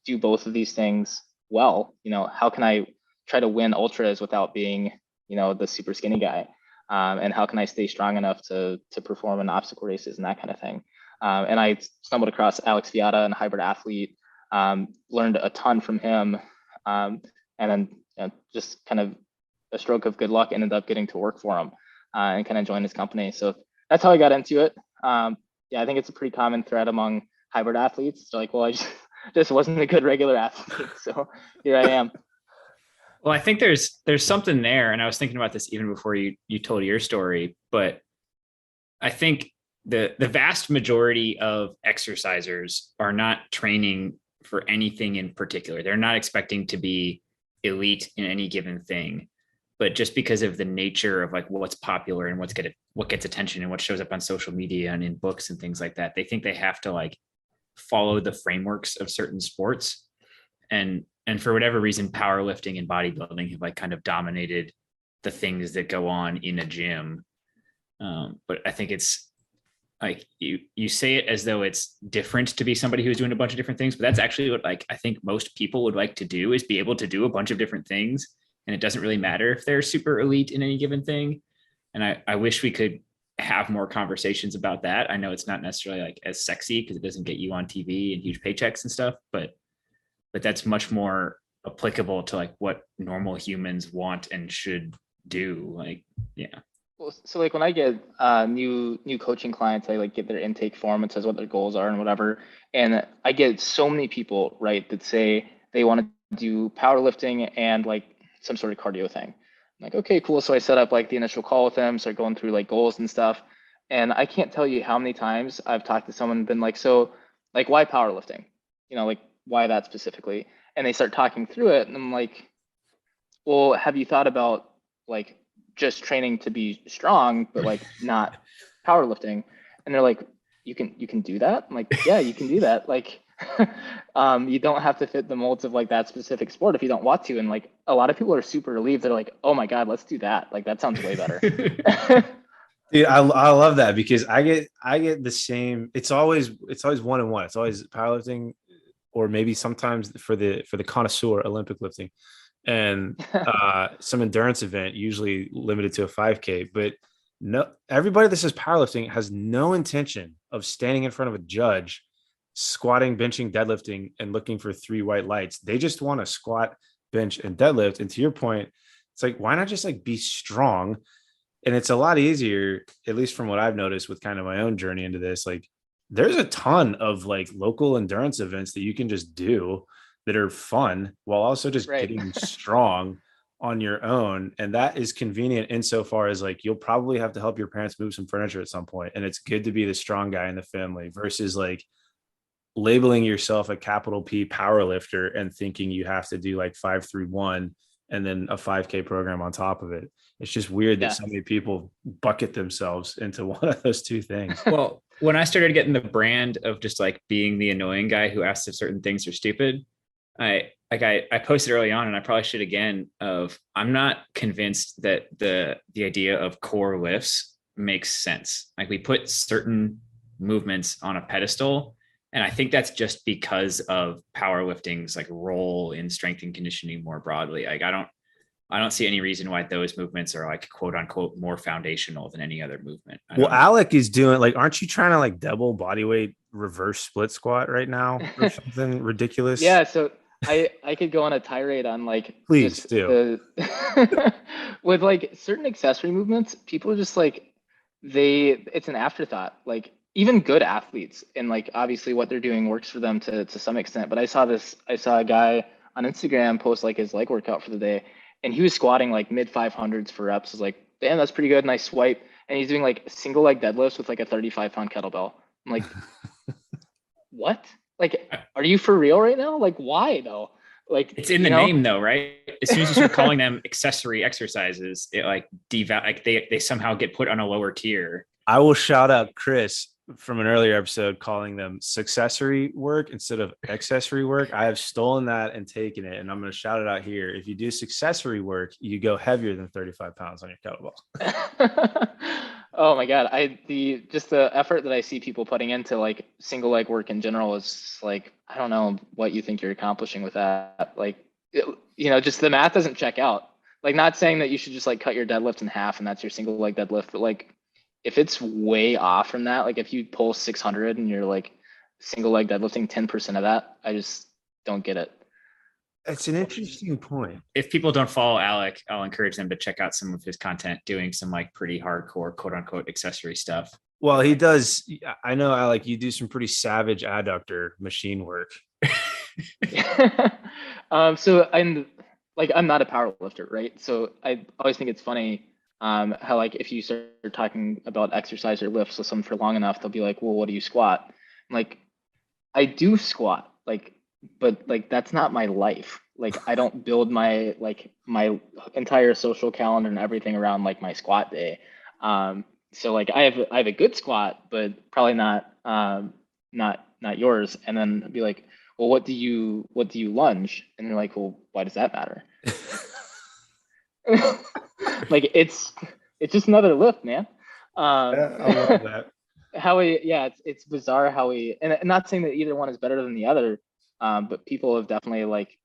do both of these things well. How can I try to win ultras without being the super skinny guy. And how can I stay strong enough to perform in obstacle races and that kind of thing. And I stumbled across Alex Viada, and Hybrid Athlete, learned a ton from him, and then just kind of a stroke of good luck ended up getting to work for him and kind of join his company. So that's how I got into it. Yeah, I think it's a pretty common thread among hybrid athletes. It's like, well, I just wasn't a good regular athlete, so here I am. Well, I think there's something there, and I was thinking about this even before you told your story. But I think the vast majority of exercisers are not training for anything in particular. They're not expecting to be elite in any given thing, but just because of the nature of like what's popular and what gets attention and what shows up on social media and in books and things like that, they think they have to like follow the frameworks of certain sports. And for whatever reason, powerlifting and bodybuilding have like kind of dominated the things that go on in a gym. But I think it's like you say it as though it's different to be somebody who's doing a bunch of different things, but that's actually what like I think most people would like to do, is be able to do a bunch of different things. And it doesn't really matter if they're super elite in any given thing. And I wish we could have more conversations about that. I know it's not necessarily like as sexy because it doesn't get you on TV and huge paychecks and stuff, but that's much more applicable to like what normal humans want and should do. Like, yeah. Well, so like when I get new coaching clients, I like get their intake form. It says what their goals are and whatever. And I get so many people, right, that say they want to do powerlifting and like some sort of cardio thing. I'm like, okay, cool. So I set up like the initial call with them, start going through like goals and stuff. And I can't tell you how many times I've talked to someone and been like, so like why powerlifting? Like why that specifically? And they start talking through it, and I'm like, well, have you thought about like just training to be strong, but like not powerlifting? And they're like, you can do that? I'm like, yeah, you can do that. Like, you don't have to fit the molds of like that specific sport if you don't want to. And like a lot of people are super relieved. They're like, oh my God, let's do that. Like that sounds way better. Dude, I love that because I get the same. It's always 1-on-1. It's always powerlifting, or maybe sometimes for the connoisseur, Olympic lifting, and some endurance event, usually limited to a 5K. But no, everybody that says powerlifting has no intention of standing in front of a judge, squatting, benching, deadlifting, and looking for 3 white lights. They just want to squat, bench, and deadlift. And to your point, it's like, why not just like be strong? And it's a lot easier, at least from what I've noticed with kind of my own journey into this. Like, there's a ton of like local endurance events that you can just do that are fun while also just Right. getting strong on your own. And that is convenient insofar as like you'll probably have to help your parents move some furniture at some point, and it's good to be the strong guy in the family versus like labeling yourself a capital P power lifter and thinking you have to do like 5-3-1 and then a 5K program on top of it. It's just weird that Yeah. so many people bucket themselves into one of those two things. Well, when I started getting the brand of just like being the annoying guy who asks if certain things are stupid, I posted early on, and I probably should again, of I'm not convinced that the idea of core lifts makes sense. Like we put certain movements on a pedestal, and I think that's just because of powerlifting's like role in strength and conditioning more broadly. Like I don't see any reason why those movements are like quote unquote more foundational than any other movement. Well, Alec is doing like, aren't you trying to like double body weight reverse split squat right now or something ridiculous? Yeah, so I could go on a tirade on like Please just do. the with like certain accessory movements, people are just like it's an afterthought. Like even good athletes, and like obviously what they're doing works for them to some extent. But I saw a guy on Instagram post like his leg workout for the day, and he was squatting like mid 500s for reps. I was like, damn, that's pretty good. Nice swipe. And he's doing like single leg deadlifts with like a 35-pound kettlebell. I'm like, what? Like, are you for real right now? Like, why though? Like, it's in the name though, right? As soon as you start calling them accessory exercises, it like like they somehow get put on a lower tier. I will shout out Chris from an earlier episode calling them successory work instead of accessory work. I have stolen that and taken it, and I'm going to shout it out here. If you do successory work, you go heavier than 35 pounds on your kettlebell. Oh my God. Just the effort that I see people putting into like single leg work in general is like, I don't know what you think you're accomplishing with that. Like, just the math doesn't check out. Like, not saying that you should just like cut your deadlift in half and that's your single leg deadlift, but like, if it's way off from that, like if you pull 600 and you're like single leg deadlifting 10% of that, I just don't get it. It's an interesting point. If people don't follow Alec, I'll encourage them to check out some of his content, doing some like pretty hardcore quote unquote accessory stuff. Well, he does. I know, Alec, you do some pretty savage adductor machine work. So I'm not a power lifter, right? So I always think it's funny how like if you start talking about exercise or lifts with someone for long enough, they'll be like, well, what do you squat? I'm like, I do squat, like, but like that's not my life. Like I don't build my entire social calendar and everything around like my squat day. So like I have a good squat, but probably not yours. And then be like, well, what do you lunge? And they're like, well, why does that matter? Like it's just another lift, man. I love that. It's bizarre how and I'm not saying that either one is better than the other, but people have definitely like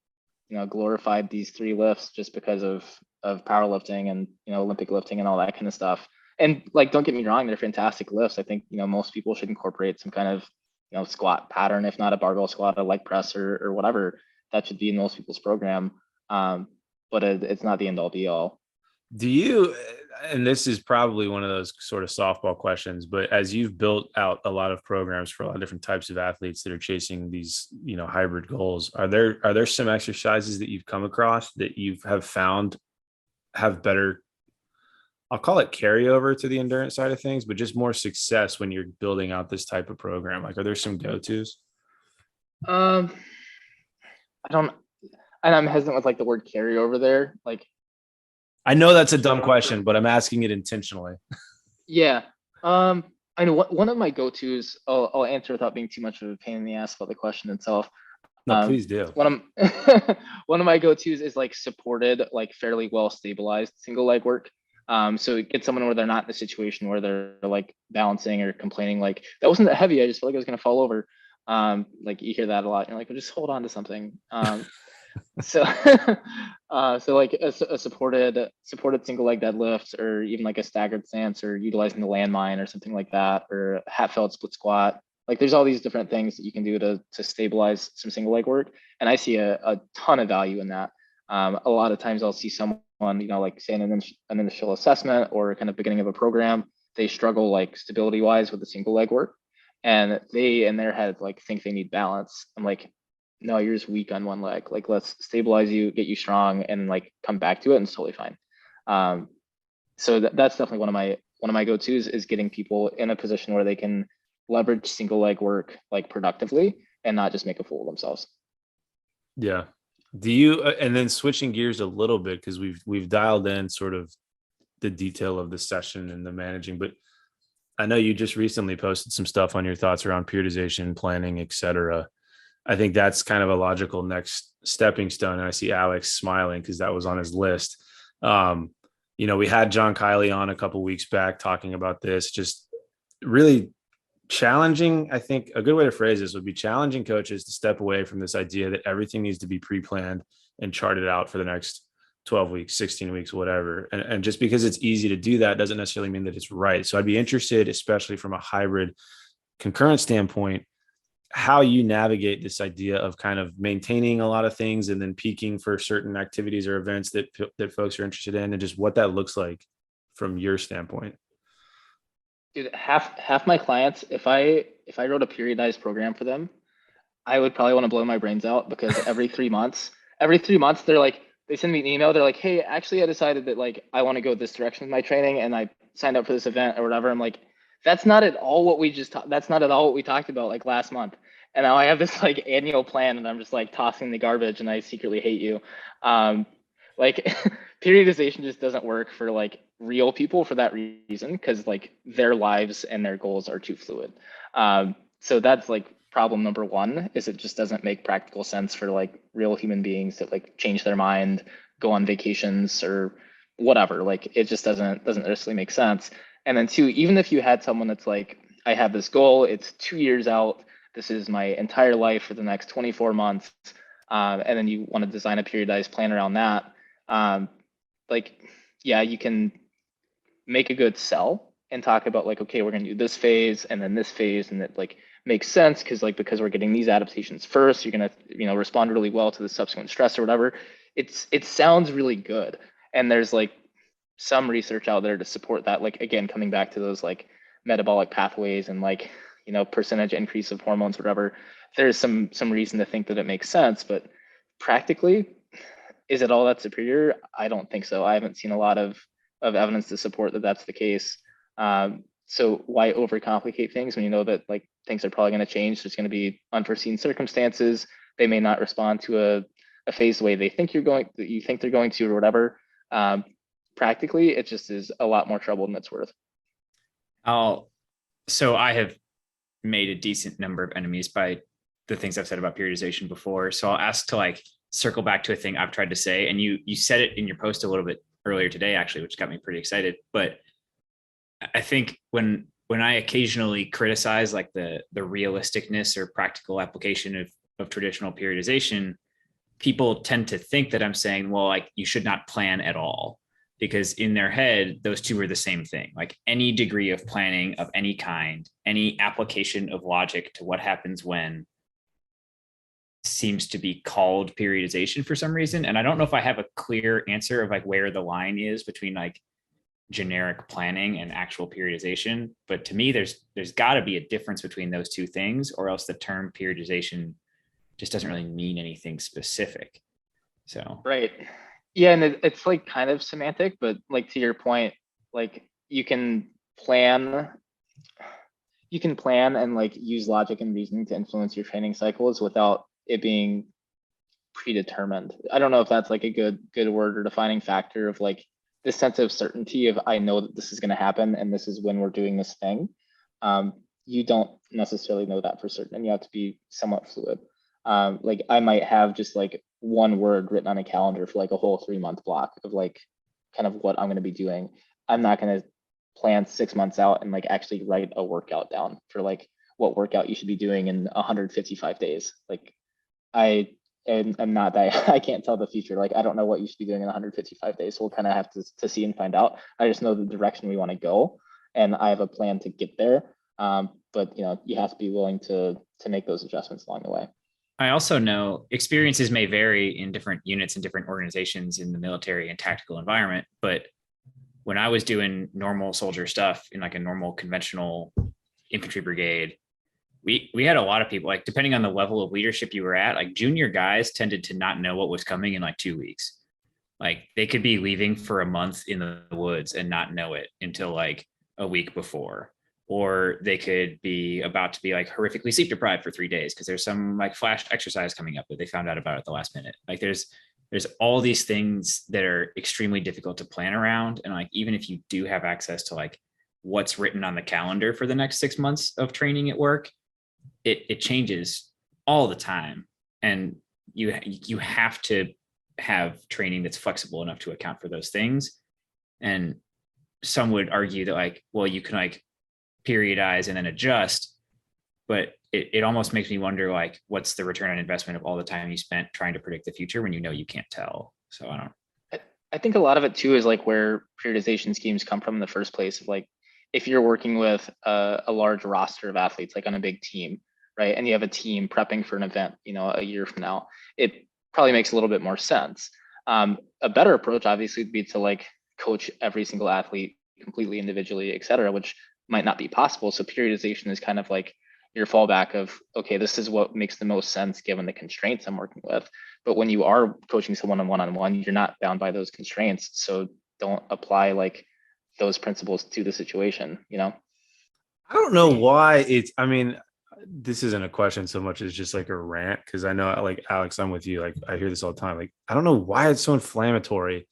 glorified these 3 lifts just because of powerlifting and Olympic lifting and all that kind of stuff. And like, don't get me wrong, they're fantastic lifts. I think most people should incorporate some kind of squat pattern, if not a barbell squat, a leg press or whatever. That should be in most people's program, but it's not the end all be all. Do you, and this is probably one of those sort of softball questions, but as you've built out a lot of programs for a lot of different types of athletes that are chasing these, hybrid goals, are there some exercises that you've come across that you have found have better, I'll call it carryover to the endurance side of things, but just more success when you're building out this type of program? Like, are there some go-tos? Um, I don't, and I'm hesitant with like the word carryover there. Like, I know that's a dumb question, but I'm asking it intentionally. yeah. I know one of my go-tos, I'll answer without being too much of a pain in the ass about the question itself. No, please do. One of one of my go-tos is like supported, like fairly well stabilized single leg work. So it gets someone where they're not in a situation where they're like balancing or complaining, like that wasn't that heavy. I just felt like I was gonna fall over. Like you hear that a lot. You're like, well, just hold on to something. So so like a supported single leg deadlift, or even like a staggered stance, or utilizing the landmine or something like that, or a half felt split squat. Like there's all these different things that you can do to stabilize some single leg work, and I see a ton of value in that. A lot of times I'll see someone, like say an initial assessment or kind of beginning of a program, they struggle like stability wise with the single leg work, and they in their head like think they need balance. I'm like, no, you're just weak on one leg. Like let's stabilize you, get you strong, and like come back to it, and it's totally fine. So that's definitely one of my go-tos, is getting people in a position where they can leverage single leg work like productively and not just make a fool of themselves. Yeah. Do you, and then switching gears a little bit, because we've dialed in sort of the detail of the session and the managing, but I know you just recently posted some stuff on your thoughts around periodization, planning, et cetera. I think that's kind of a logical next stepping stone. And I see Alex smiling because that was on his list. We had John Kiley on a couple weeks back talking about this, just really challenging. I think a good way to phrase this would be challenging coaches to step away from this idea that everything needs to be pre-planned and charted out for the next 12 weeks, 16 weeks, whatever. And just because it's easy to do that doesn't necessarily mean that it's right. So I'd be interested, especially from a hybrid concurrent standpoint, how you navigate this idea of kind of maintaining a lot of things and then peaking for certain activities or events that folks are interested in, and just what that looks like from your standpoint. Dude, half my clients, if I wrote a periodized program for them, I would probably want to blow my brains out, because every 3 months they're like, they send me an email. They're like, hey, actually, I decided that like I want to go this direction with my training, and I signed up for this event or whatever. I'm like, that's not at all what we that's not at all what we talked about like last month. And now I have this like annual plan, and I'm just like tossing the garbage, and I secretly hate you. Um, like periodization just doesn't work for like real people for that reason, because like their lives and their goals are too fluid. So that's like problem number one, is it just doesn't make practical sense for like real human beings to like change their mind, go on vacations or whatever. Like it just doesn't necessarily make sense. And then two, even if you had someone that's like, I have this goal, it's 2 years out, this is my entire life for the next 24 months, and then you want to design a periodized plan around that, like, yeah, you can make a good sell and talk about like, okay, we're going to do this phase and then this phase, and it like makes sense because we're getting these adaptations first, you're going to respond really well to the subsequent stress or whatever. It sounds really good, and there's like some research out there to support that, like again coming back to those like metabolic pathways and like percentage increase of hormones, whatever. There's some reason to think that it makes sense, but practically, is it all that superior? I don't think so. I haven't seen a lot of evidence to support that that's the case. So why overcomplicate things when you know that like things are probably going to change? There's going to be unforeseen circumstances. They may not respond to a phase the way they think you think they're going to, or whatever. Practically, it just is a lot more trouble than it's worth. So I have made a decent number of enemies by the things I've said about periodization before. So I'll ask to like circle back to a thing I've tried to say. And you said it in your post a little bit earlier today, actually, which got me pretty excited. But I think when I occasionally criticize like the realisticness or practical application of traditional periodization, people tend to think that I'm saying, well, like you should not plan at all, because in their head, those two are the same thing. Like any degree of planning of any kind, any application of logic to what happens when seems to be called periodization for some reason. And I don't know if I have a clear answer of like where the line is between like generic planning and actual periodization. But to me, there's got to be a difference between those two things, or else the term periodization just doesn't really mean anything specific. So Right. Yeah, and it's like kind of semantic, but like to your point, like plan, you can plan and like use logic and reasoning to influence your training cycles without it being predetermined. I don't know if that's like a good word or defining factor of like this sense of certainty of I know that this is going to happen and this is when we're doing this thing. You don't necessarily know that for certain, and you have to be somewhat fluid. Like I might have just like one word written on a calendar for like a whole 3-month block of like kind of what I'm going to be doing. I'm not going to plan 6 months out and like actually write a workout down for like what workout you should be doing in 155 days. Like I am not that I can't tell the future. Like I don't know what you should be doing in 155 days. So we'll kind of have to see and find out. I just know the direction we want to go, and I have a plan to get there. But you have to be willing to make those adjustments along the way. I also know experiences may vary in different units and different organizations in the military and tactical environment. But when I was doing normal soldier stuff in like a normal conventional infantry brigade, we had a lot of people, like depending on the level of leadership you were at, like junior guys tended to not know what was coming in like 2 weeks. Like they could be leaving for a month in the woods and not know it until like a week before. Or they could be about to be like horrifically sleep deprived for 3 days because there's some like flash exercise coming up that they found out about at the last minute. Like there's all these things that are extremely difficult to plan around. And like, even if you do have access to like what's written on the calendar for the next 6 months of training at work, it changes all the time. And you have to have training that's flexible enough to account for those things. And some would argue that like, well, you can like periodize and then adjust, but it almost makes me wonder like what's the return on investment of all the time you spent trying to predict the future when you can't tell. So I don't. I think a lot of it too is like where periodization schemes come from in the first place. Of like if you're working with a large roster of athletes, like on a big team, right, and you have a team prepping for an event, a year from now, it probably makes a little bit more sense. A better approach obviously would be to like coach every single athlete completely individually, et cetera, which might not be possible. So periodization is kind of like your fallback of, okay, this is what makes the most sense given the constraints I'm working with. But when you are coaching someone on one-on-one, you're not bound by those constraints. So don't apply like those principles to the situation, I don't know why this isn't a question so much as just like a rant. Cause I know like Alex, I'm with you. Like I hear this all the time. Like, I don't know why it's so inflammatory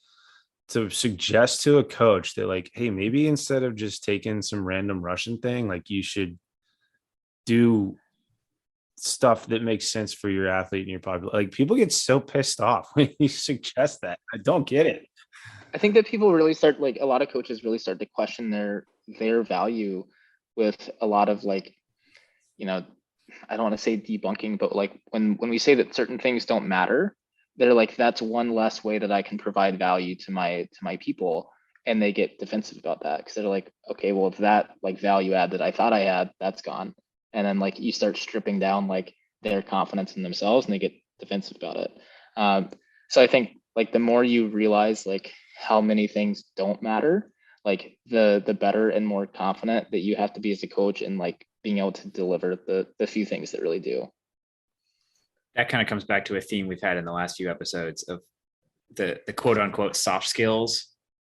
to suggest to a coach that like, hey, maybe instead of just taking some random Russian thing, like you should do stuff that makes sense for your athlete and your population. Like people get so pissed off when you suggest that. I don't get it. I think that people really start, like a lot of coaches really start to question their value with a lot of like, I don't want to say debunking, but like when we say that certain things don't matter, they're like, that's one less way that I can provide value to my people. And they get defensive about that because they're like, okay, well, if that like value add that I thought I had, that's gone. And then like you start stripping down like their confidence in themselves and they get defensive about it. So I think like the more you realize like how many things don't matter, like the better and more confident that you have to be as a coach and like being able to deliver the few things that really do. That kind of comes back to a theme we've had in the last few episodes of the quote unquote soft skills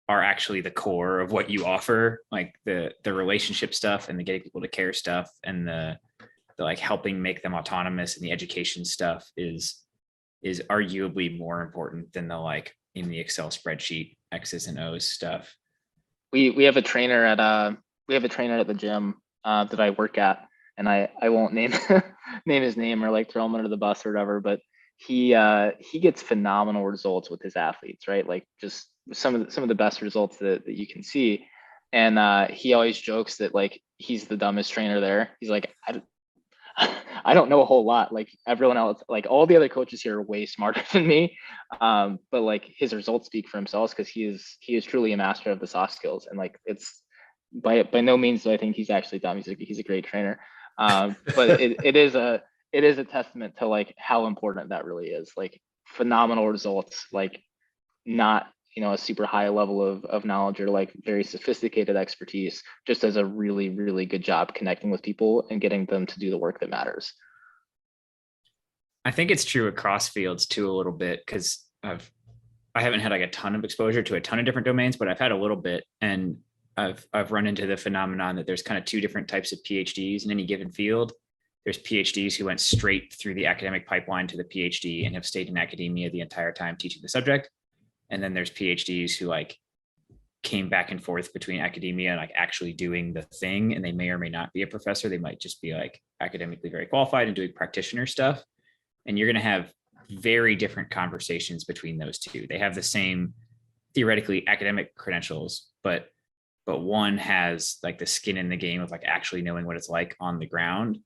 are actually the core of what you offer, like the relationship stuff and the getting people to care stuff and the like helping make them autonomous, and the education stuff is arguably more important than the like in the Excel spreadsheet X's and O's stuff. We have a trainer at the gym that I work at, and I won't name name his name or like throw him under the bus or whatever, but he gets phenomenal results with his athletes, right? Like just some of the best results that you can see. And he always jokes that like he's the dumbest trainer there. He's like, I don't know a whole lot. Like everyone else, like all the other coaches here are way smarter than me. But like his results speak for himself because he is truly a master of the soft skills. And like it's by no means do I think he's actually dumb. He's a great trainer. But it it is a testament to like how important that really is. Like phenomenal results, like not, a super high level of knowledge or like very sophisticated expertise, just as a really, really good job connecting with people and getting them to do the work that matters. I think it's true across fields too, a little bit, because I haven't had like a ton of exposure to a ton of different domains, but I've had a little bit, and I've run into the phenomenon that there's kind of two different types of PhDs in any given field. There's PhDs who went straight through the academic pipeline to the PhD and have stayed in academia the entire time teaching the subject. And then there's PhDs who like came back and forth between academia and like actually doing the thing. And they may or may not be a professor. They might just be like academically very qualified and doing practitioner stuff. And you're going to have very different conversations between those two. They have the same theoretically academic credentials, but one has like the skin in the game of like actually knowing what it's like on the ground.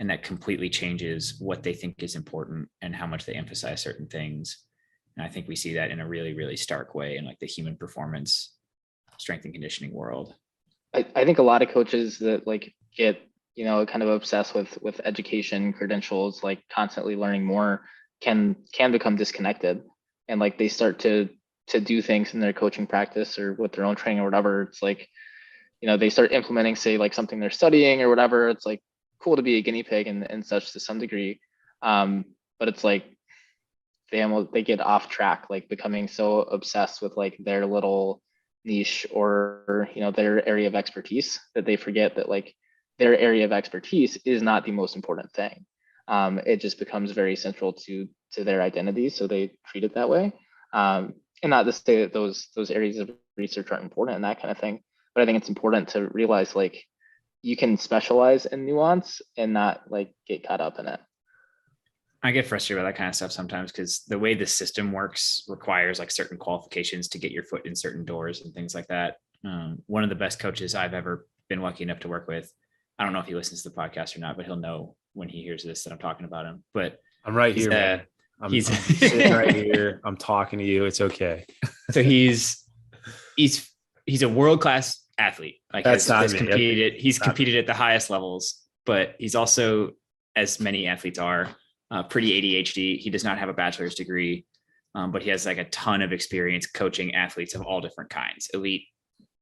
And that completely changes what they think is important and how much they emphasize certain things. And I think we see that in a really, really stark way in like the human performance, strength and conditioning world. I think a lot of coaches that like get, kind of obsessed with education credentials, like constantly learning more, can become disconnected, and like they start to do things in their coaching practice or with their own training or whatever. It's like, they start implementing, say, like something they're studying or whatever. It's like cool to be a guinea pig and such to some degree. But it's like they get off track, like becoming so obsessed with like their little niche or, their area of expertise, that they forget that like their area of expertise is not the most important thing. It just becomes very central to their identity. So they treat it that way. And not to say that those areas of research aren't important and that kind of thing, but I think it's important to realize like you can specialize in nuance and not like get caught up in it. I get frustrated with that kind of stuff sometimes because the way the system works requires like certain qualifications to get your foot in certain doors and things like that. One of the best coaches I've ever been lucky enough to work with, I don't know if he listens to the podcast or not, but he'll know when he hears this that I'm talking about him. But I'm right here, man. I'm sitting right here. I'm talking to you. It's okay. So he's a world-class athlete. Like he's competed at the highest levels, but he's also, as many athletes are, pretty ADHD. He does not have a bachelor's degree, but he has like a ton of experience coaching athletes of all different kinds, elite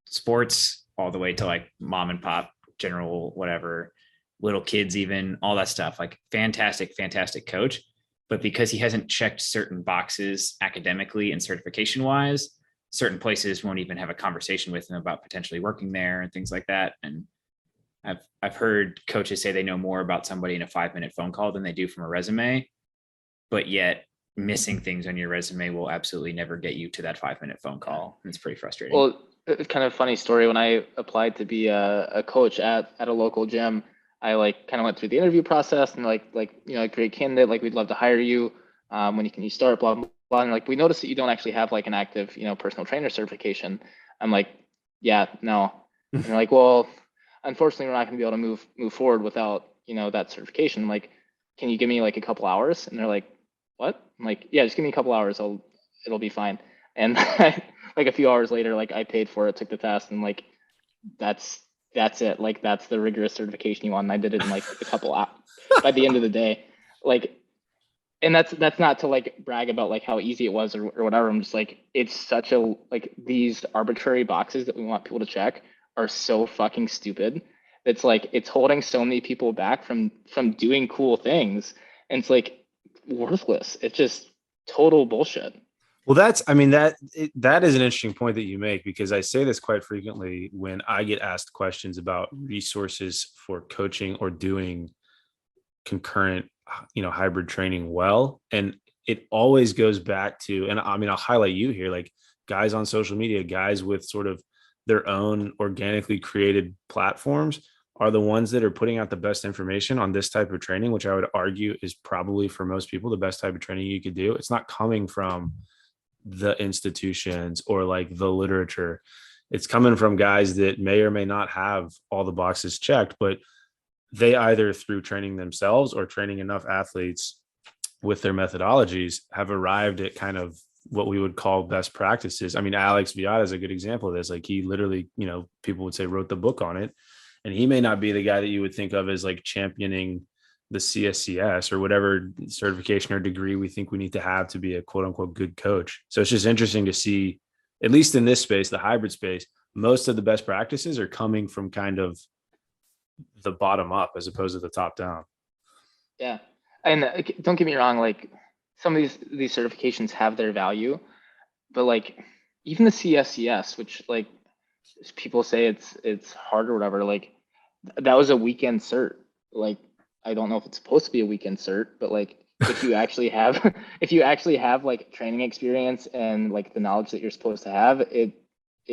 sports, all the way to like mom and pop, general, whatever, little kids, even all that stuff. Like fantastic coach. But because he hasn't checked certain boxes academically and certification wise, certain places won't even have a conversation with him about potentially working there and things like that. And I've heard coaches say they know more about somebody in a 5-minute phone call than they do from a resume, but yet missing things on your resume will absolutely never get you to that 5-minute phone call. And it's pretty frustrating. Well, it's kind of a funny story. When I applied to be a coach at a local gym, I like kind of went through the interview process and like, great candidate, like we'd love to hire you. When can you start, blah, blah, blah. And like, we noticed that you don't actually have like an active, personal trainer certification. I'm like, yeah, no. And they're like, well, unfortunately, we're not going to be able to move forward without, that certification. I'm like, can you give me like a couple hours? And they're like, what? I'm like, yeah, just give me a couple hours. It'll be fine. And like a few hours later, like I paid for it, took the test, and like, that's it. Like, that's the rigorous certification you want. And I did it in like a couple hours by the end of the day. Like, and that's not to like brag about like how easy it was or whatever. I'm just like, it's such a, like, these arbitrary boxes that we want people to check are so fucking stupid. It's like, it's holding so many people back from doing cool things. And it's like worthless. It's just total bullshit. Well, that is an interesting point that you make, because I say this quite frequently when I get asked questions about resources for coaching or doing concurrent, hybrid training well. And it always goes back to, and I mean, I'll highlight you here, like guys on social media, guys with sort of their own organically created platforms are the ones that are putting out the best information on this type of training, which I would argue is probably for most people the best type of training you could do. It's not coming from the institutions or like the literature. It's coming from guys that may or may not have all the boxes checked, but they either through training themselves or training enough athletes with their methodologies have arrived at kind of what we would call best practices. I mean, Alex Viada is a good example of this. Like he literally, people would say wrote the book on it, and he may not be the guy that you would think of as like championing the CSCS or whatever certification or degree we think we need to have to be a quote unquote good coach. So it's just interesting to see, at least in this space, the hybrid space, most of the best practices are coming from kind of the bottom up as opposed to the top down. Yeah. And don't get me wrong, like some of these certifications have their value, but like even the CSCS, which like people say it's hard or whatever, like that was a weekend cert. Like I don't know if it's supposed to be a weekend cert, but like if you actually have if you actually have like training experience and like the knowledge that you're supposed to have, it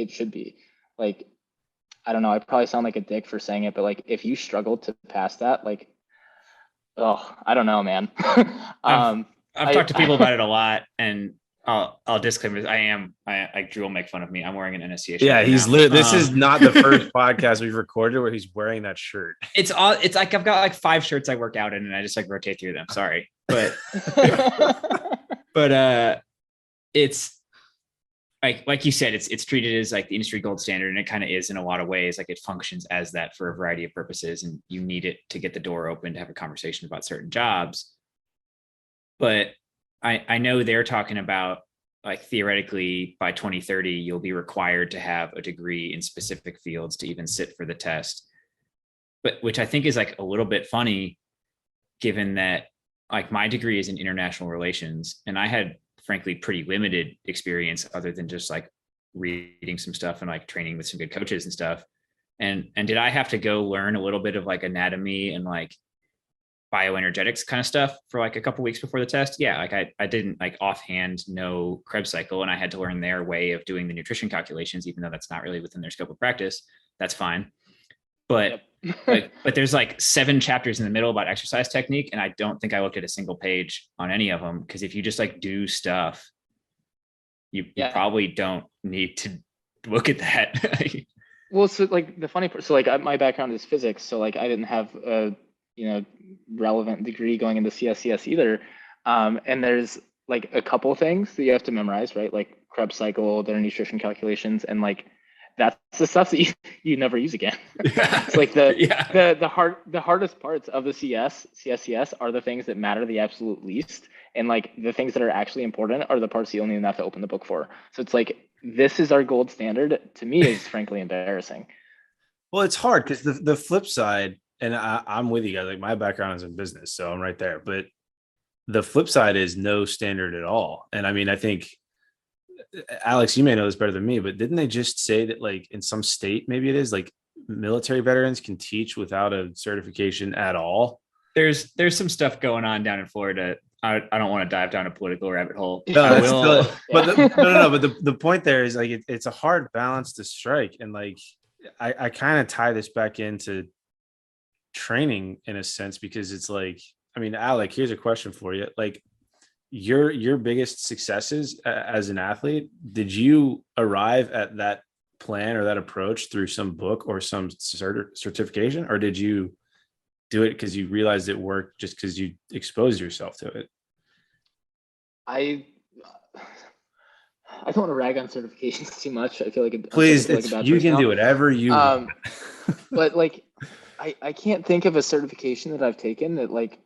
should be. Like I don't know, I probably sound like a dick for saying it, but like if you struggle to pass that, like oh, I don't know, man. I've I talked to people about it a lot, and I'll disclaim this. I Drew will make fun of me. I'm wearing an NSCA shirt. Yeah, right he's now. this is not the first podcast we've recorded where he's wearing that shirt. It's like I've got like 5 shirts I work out in, and I just like rotate through them. Sorry, but it's like you said, it's treated as like the industry gold standard, and it kind of is in a lot of ways. Like it functions as that for a variety of purposes, and you need it to get the door open to have a conversation about certain jobs. But I know they're talking about like theoretically by 2030, you'll be required to have a degree in specific fields to even sit for the test. But which I think is like a little bit funny, given that like my degree is in international relations, and I had frankly pretty limited experience other than just like reading some stuff and like training with some good coaches and stuff. And did I have to go learn a little bit of like anatomy and like bioenergetics kind of stuff for like a couple weeks before the test? Yeah, like I didn't like offhand know Krebs cycle, and I had to learn their way of doing the nutrition calculations, even though that's not really within their scope of practice. That's fine. But but there's like 7 chapters in the middle about exercise technique, and I don't think I looked at a single page on any of them, because if you just like do stuff, you probably don't need to look at that. Well, so like the funny part, so like my background is physics, so like I didn't have a relevant degree going into CSCS either. And there's like a couple things that you have to memorize, right? Like Krebs cycle, their nutrition calculations, and like that's the stuff that you never use again. It's like the hardest parts of the CSCS are the things that matter the absolute least. And like the things that are actually important are the parts you only have to open the book for. So it's like, this is our gold standard, to me is frankly embarrassing. Well, it's hard because the flip side, and I'm with you guys, like my background is in business, so I'm right there. But the flip side is no standard at all. And I mean, I think, Alex, you may know this better than me, but didn't they just say that like in some state, maybe it is like military veterans can teach without a certification at all? There's some stuff going on down in Florida. I don't want to dive down a political rabbit hole. No, but the point there is like it's a hard balance to strike. And like I kind of tie this back into training in a sense, because it's like, I mean, Alec, here's a question for you. Like your biggest successes as an athlete, did you arrive at that plan or that approach through some book or some certification, or did you do it because you realized it worked just because you exposed yourself to it? I don't want to rag on certifications too much. I feel like please, you can do whatever you want. But like I can't think of a certification that I've taken that like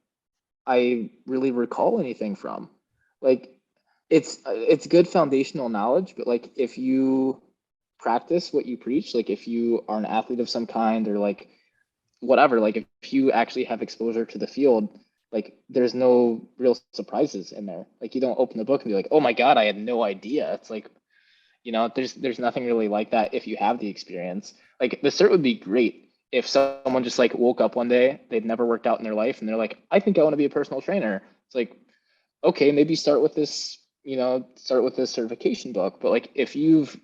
I really recall anything from. Like it's good foundational knowledge, but like if you practice what you preach, like if you are an athlete of some kind or like whatever, like if you actually have exposure to the field, like there's no real surprises in there. Like you don't open the book and be like, oh my God, I had no idea. It's like, there's nothing really like that if you have the experience. Like the cert would be great if someone just like woke up one day, they'd never worked out in their life, and they're like, I think I want to be a personal trainer. It's like, okay, maybe start with this certification book. But like if you've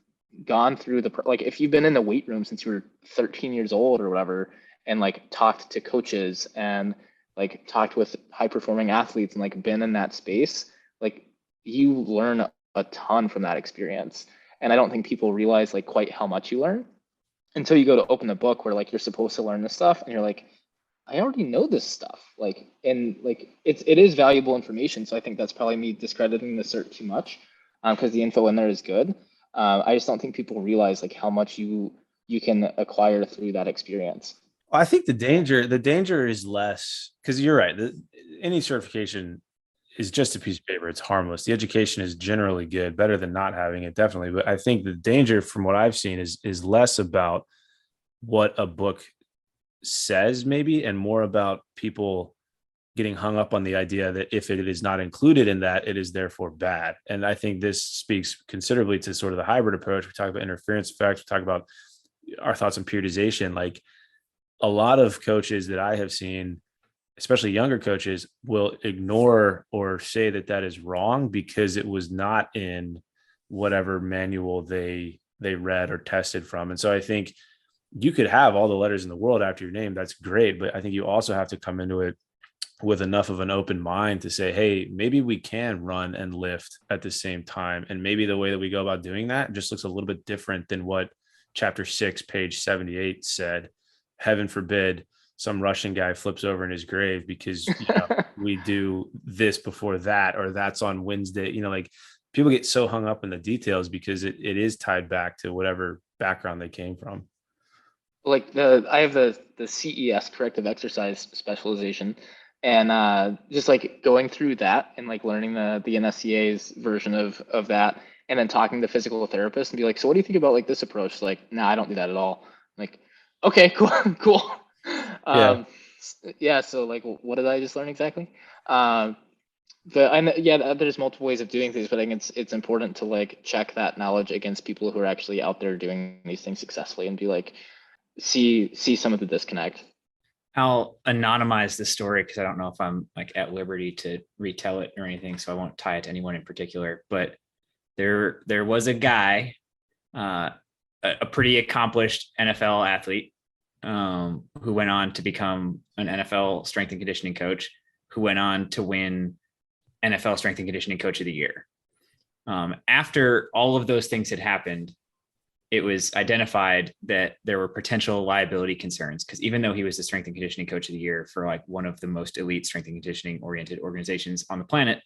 gone through like if you've been in the weight room since you were 13 years old or whatever, and like talked to coaches and like talked with high performing athletes and like been in that space, like you learn a ton from that experience. And I don't think people realize like quite how much you learn until you go to open the book where like you're supposed to learn this stuff and you're like, I already know this stuff. Like, and like it is valuable information. So I think that's probably me discrediting the cert too much, because the info in there is good. I just don't think people realize like how much you can acquire through that experience. I think the danger is less because you're right. Any certification is just a piece of paper. It's harmless. The education is generally good, better than not having it, definitely. But I think the danger, from what I've seen, is less about what a book says, maybe, and more about people getting hung up on the idea that if it is not included in that, it is therefore bad. And I think this speaks considerably to sort of the hybrid approach. We talk about interference effects. We talk about our thoughts on periodization. Like a lot of coaches that I have seen, especially younger coaches, will ignore or say that that is wrong because it was not in whatever manual they read or tested from. And so I think you could have all the letters in the world after your name. That's great. But I think you also have to come into it with enough of an open mind to say, hey, maybe we can run and lift at the same time. And maybe the way that we go about doing that just looks a little bit different than what chapter 6, page 78 said. Heaven forbid some Russian guy flips over in his grave because we do this before that, or that's on Wednesday. Like people get so hung up in the details because it is tied back to whatever background they came from. Like I have the CES, corrective exercise specialization, and just like going through that and like learning the NSCA's version of that, and then talking to physical therapists and be like, so what do you think about like this approach? Like, nah, I don't do that at all. Like, okay, cool, cool. Yeah. Yeah. So like, what did I just learn exactly? But I know, yeah, there's multiple ways of doing things, but I think it's important to like check that knowledge against people who are actually out there doing these things successfully and be like, see some of the disconnect. I'll anonymize the story because I don't know if I'm like at liberty to retell it or anything, so I won't tie it to anyone in particular. But there was a guy, a pretty accomplished NFL athlete, who went on to become an NFL strength and conditioning coach, who went on to win NFL strength and conditioning coach of the year. After all of those things had happened, it was identified that there were potential liability concerns because even though he was the strength and conditioning coach of the year for like one of the most elite strength and conditioning oriented organizations on the planet,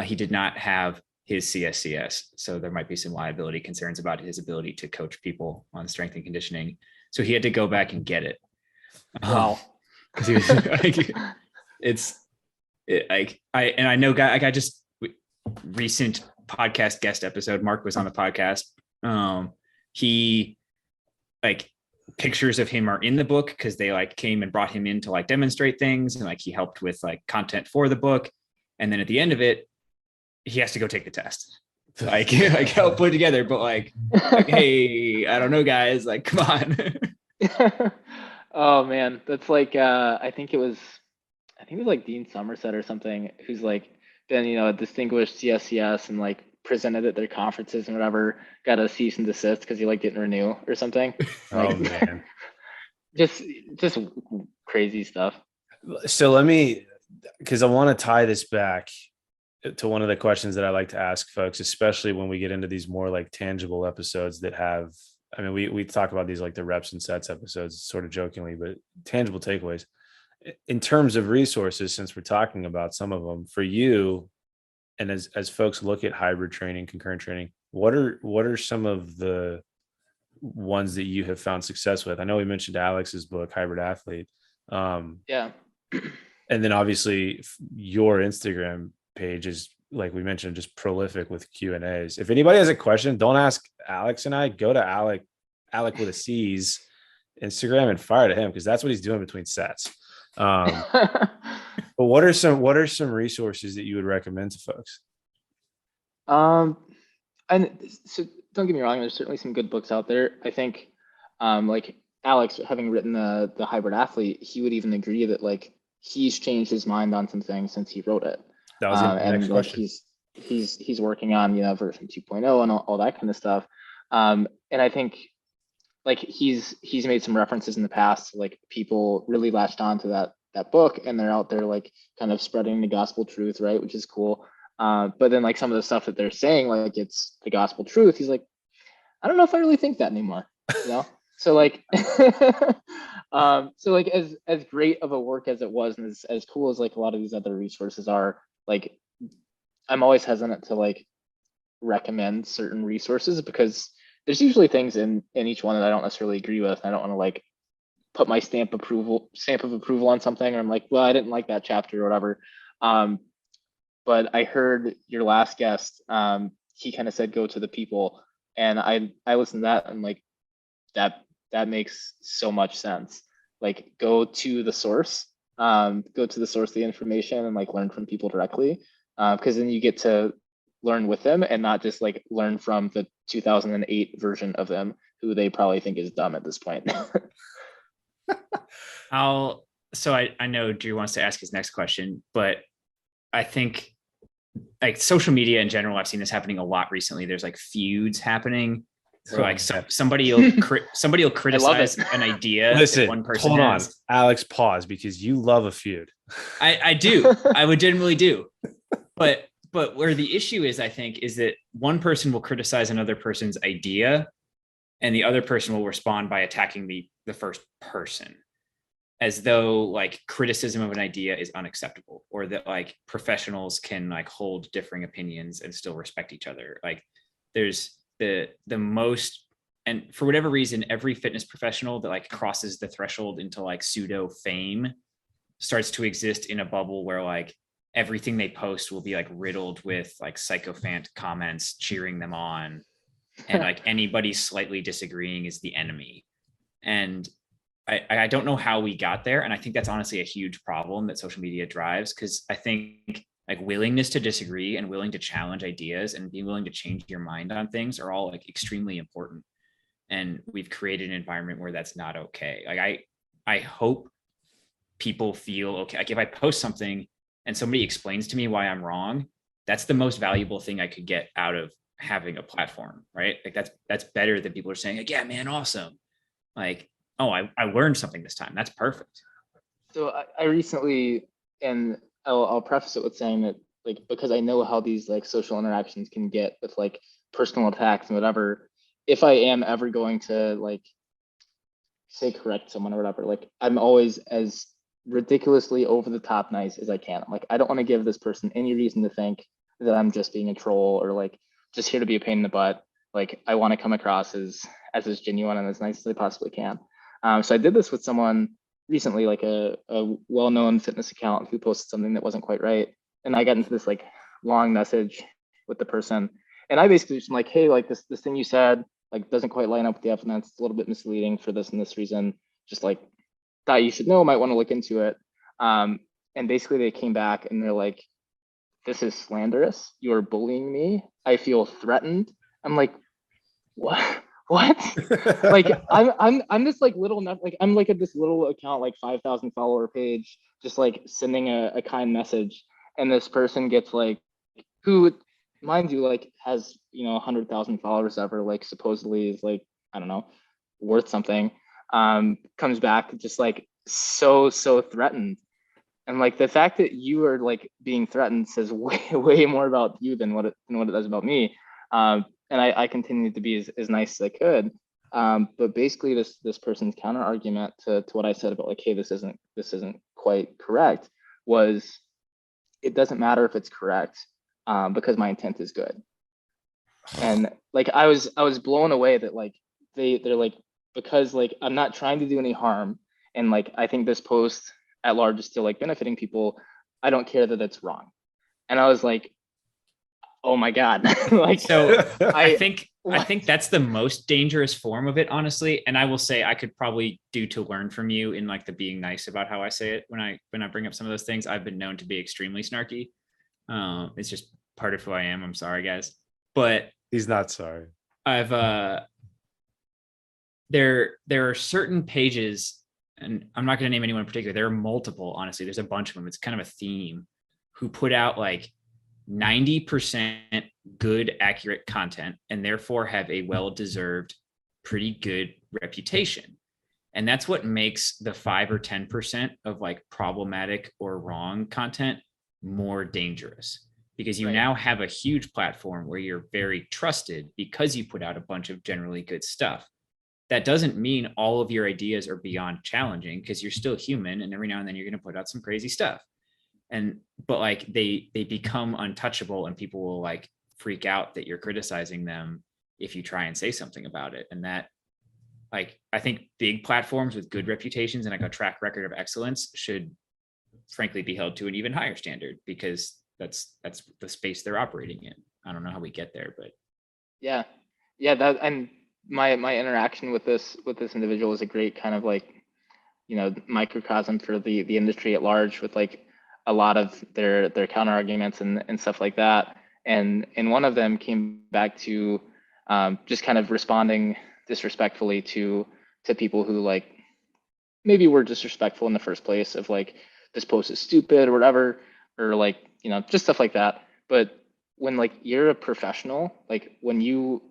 he did not have his CSCS. So there might be some liability concerns about his ability to coach people on strength and conditioning. So he had to go back and get it. Wow. Because he was like, I know guy, like I just recent podcast guest episode, Mark was on the podcast. He like pictures of him are in the book because they like came and brought him in to like demonstrate things, and like he helped with like content for the book. And then at the end of it, he has to go take the test. Like help put together, but like, hey, I don't know, guys, like, come on. Oh man, that's like I think it was like Dean Somerset or something, who's like been a distinguished CSCS and like presented at their conferences and whatever, got a cease and desist because he like didn't renew or something. Like, Oh man. just crazy stuff. So let me, because I want to tie this back to one of the questions that I like to ask folks, especially when we get into these more like tangible episodes that have, I mean, we talk about these like the reps and sets episodes sort of jokingly, but tangible takeaways in terms of resources, since we're talking about some of them for you. And as folks look at hybrid training, concurrent training, what are some of the ones that you have found success with? I know we mentioned Alex's book, Hybrid Athlete. Yeah. And then obviously your Instagram page is, like we mentioned, just prolific with Q&As. If anybody has a question, don't ask Alex and I, go to Alec with a C's Instagram and fire to him, because that's what he's doing between sets. But what are some resources that you would recommend to folks? And so don't get me wrong, there's certainly some good books out there. I think like Alex, having written the Hybrid Athlete, he would even agree that like he's changed his mind on some things since he wrote it. That was the and next like question. he's working on version 2.0 and all that kind of stuff. And I think like he's made some references in the past, like people really latched on to that book, and they're out there like kind of spreading the gospel truth, right, which is cool. But then like some of the stuff that they're saying, like it's the gospel truth, he's like, I don't know if I really think that anymore, so like so like as great of a work as it was, and as cool as like a lot of these other resources are, like I'm always hesitant to like recommend certain resources because there's usually things in each one that I don't necessarily agree with. I don't want to like put my stamp of approval on something, or I'm like, well, I didn't like that chapter or whatever. But I heard your last guest, he kind of said go to the people, and I listened to that and like that makes so much sense. Like go to the source, go to the source of the information and like learn from people directly, because then you get to learn with them and not just like learn from the 2008 version of them who they probably think is dumb at this point. I know Drew wants to ask his next question, but I think like social media in general, I've seen this happening a lot recently. There's like feuds happening. So like somebody will criticize an idea. Listen, one person hold has. on, Alex, pause, because you love a feud. I do. I legitimately do. But where the issue is, I think, is that one person will criticize another person's idea, and the other person will respond by attacking the first person, as though like criticism of an idea is unacceptable, or that like professionals can like hold differing opinions and still respect each other. Like there's the most, and for whatever reason, every fitness professional that like crosses the threshold into like pseudo fame starts to exist in a bubble where like everything they post will be like riddled with like sycophant comments cheering them on, and like anybody slightly disagreeing is the enemy. And I don't know how we got there. And I think that's honestly a huge problem that social media drives, because I think like willingness to disagree and willing to challenge ideas and being willing to change your mind on things are all like extremely important. And we've created an environment where that's not okay. Like I hope people feel okay. Like if I post something and somebody explains to me why I'm wrong, that's the most valuable thing I could get out of having a platform, right? Like that's better than people are saying like, yeah, man, awesome. Like, oh, I learned something this time. That's perfect. So I recently, and I'll preface it with saying that like, because I know how these like social interactions can get with like personal attacks and whatever, if I am ever going to like say correct someone or whatever, like I'm always as ridiculously over the top nice as I can. I'm like, I don't want to give this person any reason to think that I'm just being a troll or like just here to be a pain in the butt. Like I want to come across as genuine and as nice as I possibly can. So I did this with someone recently, like a well-known fitness account who posted something that wasn't quite right. And I got into this like long message with the person. And I basically just like, hey, like this thing you said, like doesn't quite line up with the evidence. It's a little bit misleading for this and this reason. Just like thought you should know, might want to look into it. And basically they came back and they're like, this is slanderous. You are bullying me. I feel threatened. I'm like, what? What? Like I'm this like little like I'm like at this little account, like 5,000 follower page, just like sending a kind message, and this person gets like, who, mind you, like has 100,000 followers ever, like supposedly is like, I don't know, worth something, comes back just like so threatened. And like the fact that you are like being threatened says way more about you than what it does about me. And I continued to be as nice as I could. But basically this person's counter argument to what I said about like, hey, this isn't quite correct, was it doesn't matter if it's correct, because my intent is good. And like I was blown away that like they're like, because like I'm not trying to do any harm, and like I think this post at large is still like benefiting people, I don't care that it's wrong. And I was like, oh my God. Like, so I think that's the most dangerous form of it, honestly. And I will say I could probably do to learn from you in like the being nice about how I say it when I bring up some of those things. I've been known to be extremely snarky. It's just part of who I am. I'm sorry, guys. But he's not sorry. I've there are certain pages, and I'm not going to name anyone in particular. There are multiple, honestly. There's a bunch of them. It's kind of a theme, who put out like 90% good, accurate content, and therefore have a well-deserved, pretty good reputation. And that's what makes the 5 or 10% of like problematic or wrong content more dangerous, because you now have a huge platform where you're very trusted because you put out a bunch of generally good stuff. That doesn't mean all of your ideas are beyond challenging, because you're still human, and every now and then you're going to put out some crazy stuff. But like they become untouchable, and people will like freak out that you're criticizing them if you try and say something about it. And that like, I think big platforms with good reputations and like a track record of excellence should frankly be held to an even higher standard, because that's the space they're operating in. I don't know how we get there, but Yeah. Yeah, that, and my interaction with this individual is a great kind of like, microcosm for the industry at large, with like a lot of their counter arguments and stuff like that. And one of them came back to just kind of responding disrespectfully to people who like maybe were disrespectful in the first place, of like, this post is stupid or whatever, or like, just stuff like that. But when like you're a professional, like when you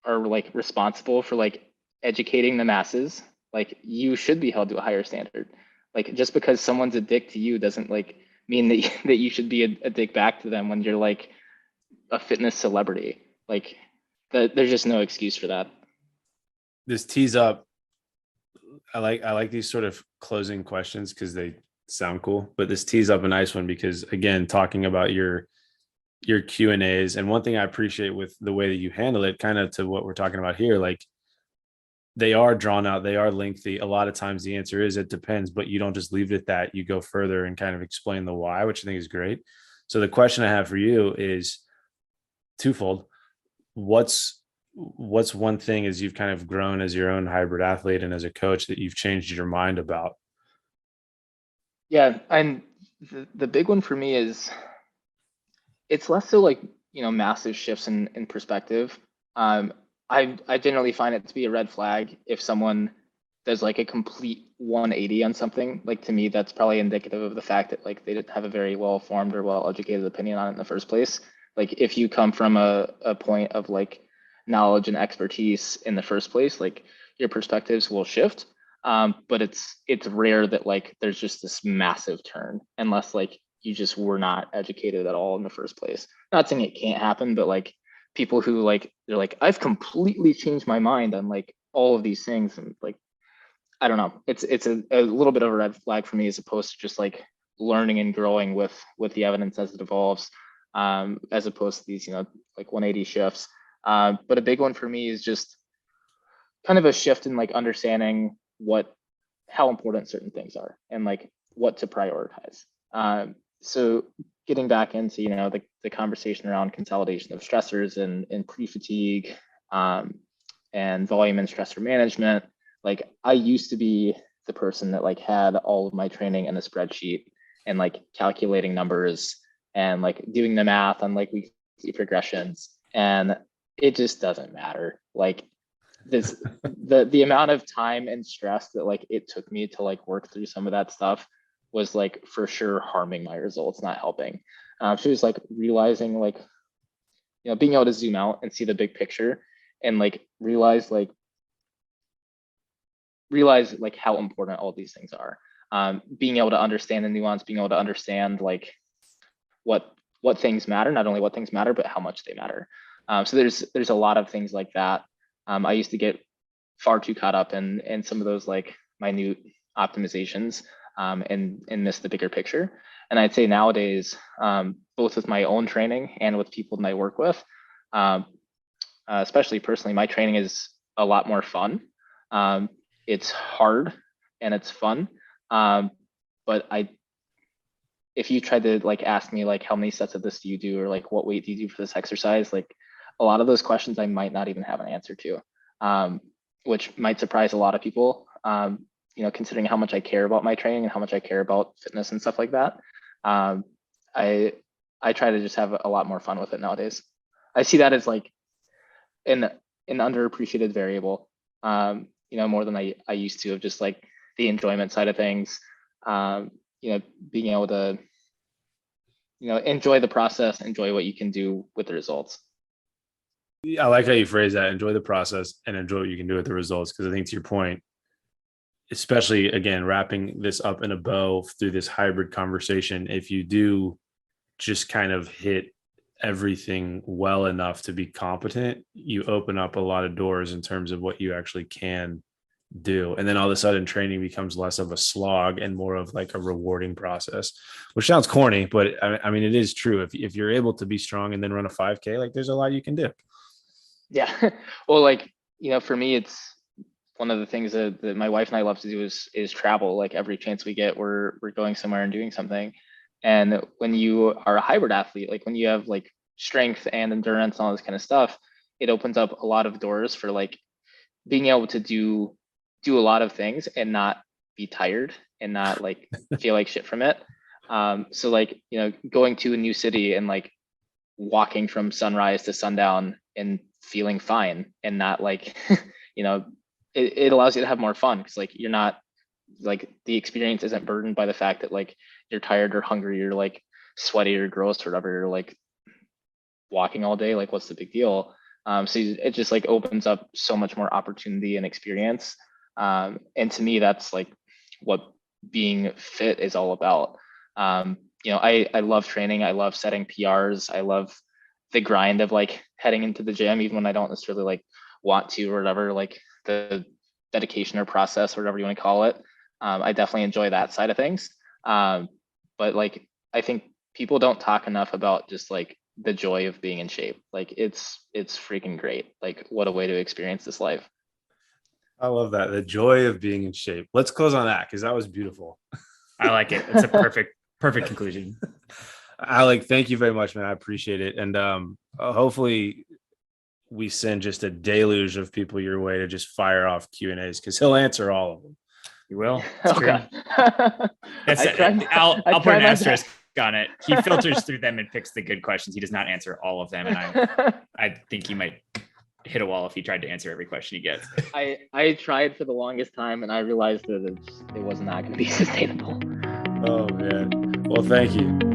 are like responsible for like educating the masses, like you should be held to a higher standard. Like just because someone's a dick to you doesn't like mean that that you should be a dick back to them when you're like a fitness celebrity. Like there's just no excuse for that. This tees up. I like these sort of closing questions because they sound cool, but this tees up a nice one, because again, talking about your Q&As, and one thing I appreciate with the way that you handle it, kind of to what we're talking about here, like they are drawn out, they are lengthy. A lot of times the answer is it depends, but you don't just leave it at that. You go further and kind of explain the why, which I think is great. So the question I have for you is twofold. What's one thing as you've kind of grown as your own hybrid athlete and as a coach that you've changed your mind about? Yeah, and the big one for me is, it's less so like, massive shifts in perspective. I generally find it to be a red flag if someone does like a complete 180 on something. Like to me, that's probably indicative of the fact that like they didn't have a very well formed or well educated opinion on it in the first place. Like if you come from a point of like knowledge and expertise in the first place, like your perspectives will shift. But it's rare that like there's just this massive turn, unless like you just were not educated at all in the first place. Not saying it can't happen, but like people who like, they're like, I've completely changed my mind on like all of these things, and like, I don't know, it's a little bit of a red flag for me, as opposed to just like learning and growing with the evidence as it evolves, as opposed to these, like 180 shifts. But a big one for me is just kind of a shift in like understanding how important certain things are, and like what to prioritize. So getting back into, the conversation around consolidation of stressors and pre-fatigue, and volume and stressor management. Like I used to be the person that like had all of my training in a spreadsheet, and like calculating numbers and like doing the math on like weekly progressions, and it just doesn't matter. Like the amount of time and stress that like it took me to like work through some of that stuff was like for sure harming my results, not helping. She was like realizing like, being able to zoom out and see the big picture, and like realize like how important all these things are. Being able to understand the nuance, being able to understand like what things matter, not only what things matter, but how much they matter. So there's a lot of things like that. I used to get far too caught up in some of those like minute optimizations, and miss the bigger picture. And I'd say nowadays, both with my own training and with people that I work with, especially personally, my training is a lot more fun. It's hard and it's fun. But if you tried to like ask me like how many sets of this do you do, or like what weight do you do for this exercise, like a lot of those questions I might not even have an answer to, which might surprise a lot of people, considering how much I care about my training and how much I care about fitness and stuff like that. I try to just have a lot more fun with it nowadays. I see that as like an underappreciated variable, more than I used to, of just like the enjoyment side of things, being able to, enjoy the process, enjoy what you can do with the results. I like how you phrase that: enjoy the process and enjoy what you can do with the results. Because I think to your point, especially again, wrapping this up in a bow through this hybrid conversation, if you do just kind of hit everything well enough to be competent, you open up a lot of doors in terms of what you actually can do. And then all of a sudden training becomes less of a slog and more of like a rewarding process, which sounds corny, but I mean, it is true. If you're able to be strong and then run a 5K, like there's a lot you can do. Yeah. Well, like, for me, one of the things that my wife and I love to do is travel. Like every chance we get, we're going somewhere and doing something. And when you are a hybrid athlete, like when you have like strength and endurance and all this kind of stuff, it opens up a lot of doors for like being able to do a lot of things and not be tired and not like feel like shit from it. So like, you know, going to a new city and like walking from sunrise to sundown and feeling fine and not like, you know, it allows you to have more fun because like you're not like the experience isn't burdened by the fact that like you're tired or hungry or like sweaty or gross or whatever. You're like walking all day, like what's the big deal? So it just like opens up so much more opportunity and experience. And to me, that's like what being fit is all about. You know, I love training. I love setting PRs. I love the grind of like heading into the gym, even when I don't necessarily like want to or whatever, like the dedication or process or whatever you want to call it. I definitely enjoy that side of things. But like, I think people don't talk enough about just like the joy of being in shape. Like it's freaking great. Like what a way to experience this life. I love that. The joy of being in shape. Let's close on that because that was beautiful. I like it. It's a perfect conclusion. Alec, thank you very much, man. I appreciate it. And hopefully we send just a deluge of people your way to just fire off Q&As because he'll answer all of them. You will. It's true. Okay. That's I try- I'll I put try an my asterisk on it. He filters through them and picks the good questions. He does not answer all of them. And I think he might hit a wall if he tried to answer every question he gets. I tried for the longest time and I realized that it was not going to be sustainable. Oh man. Well, thank you.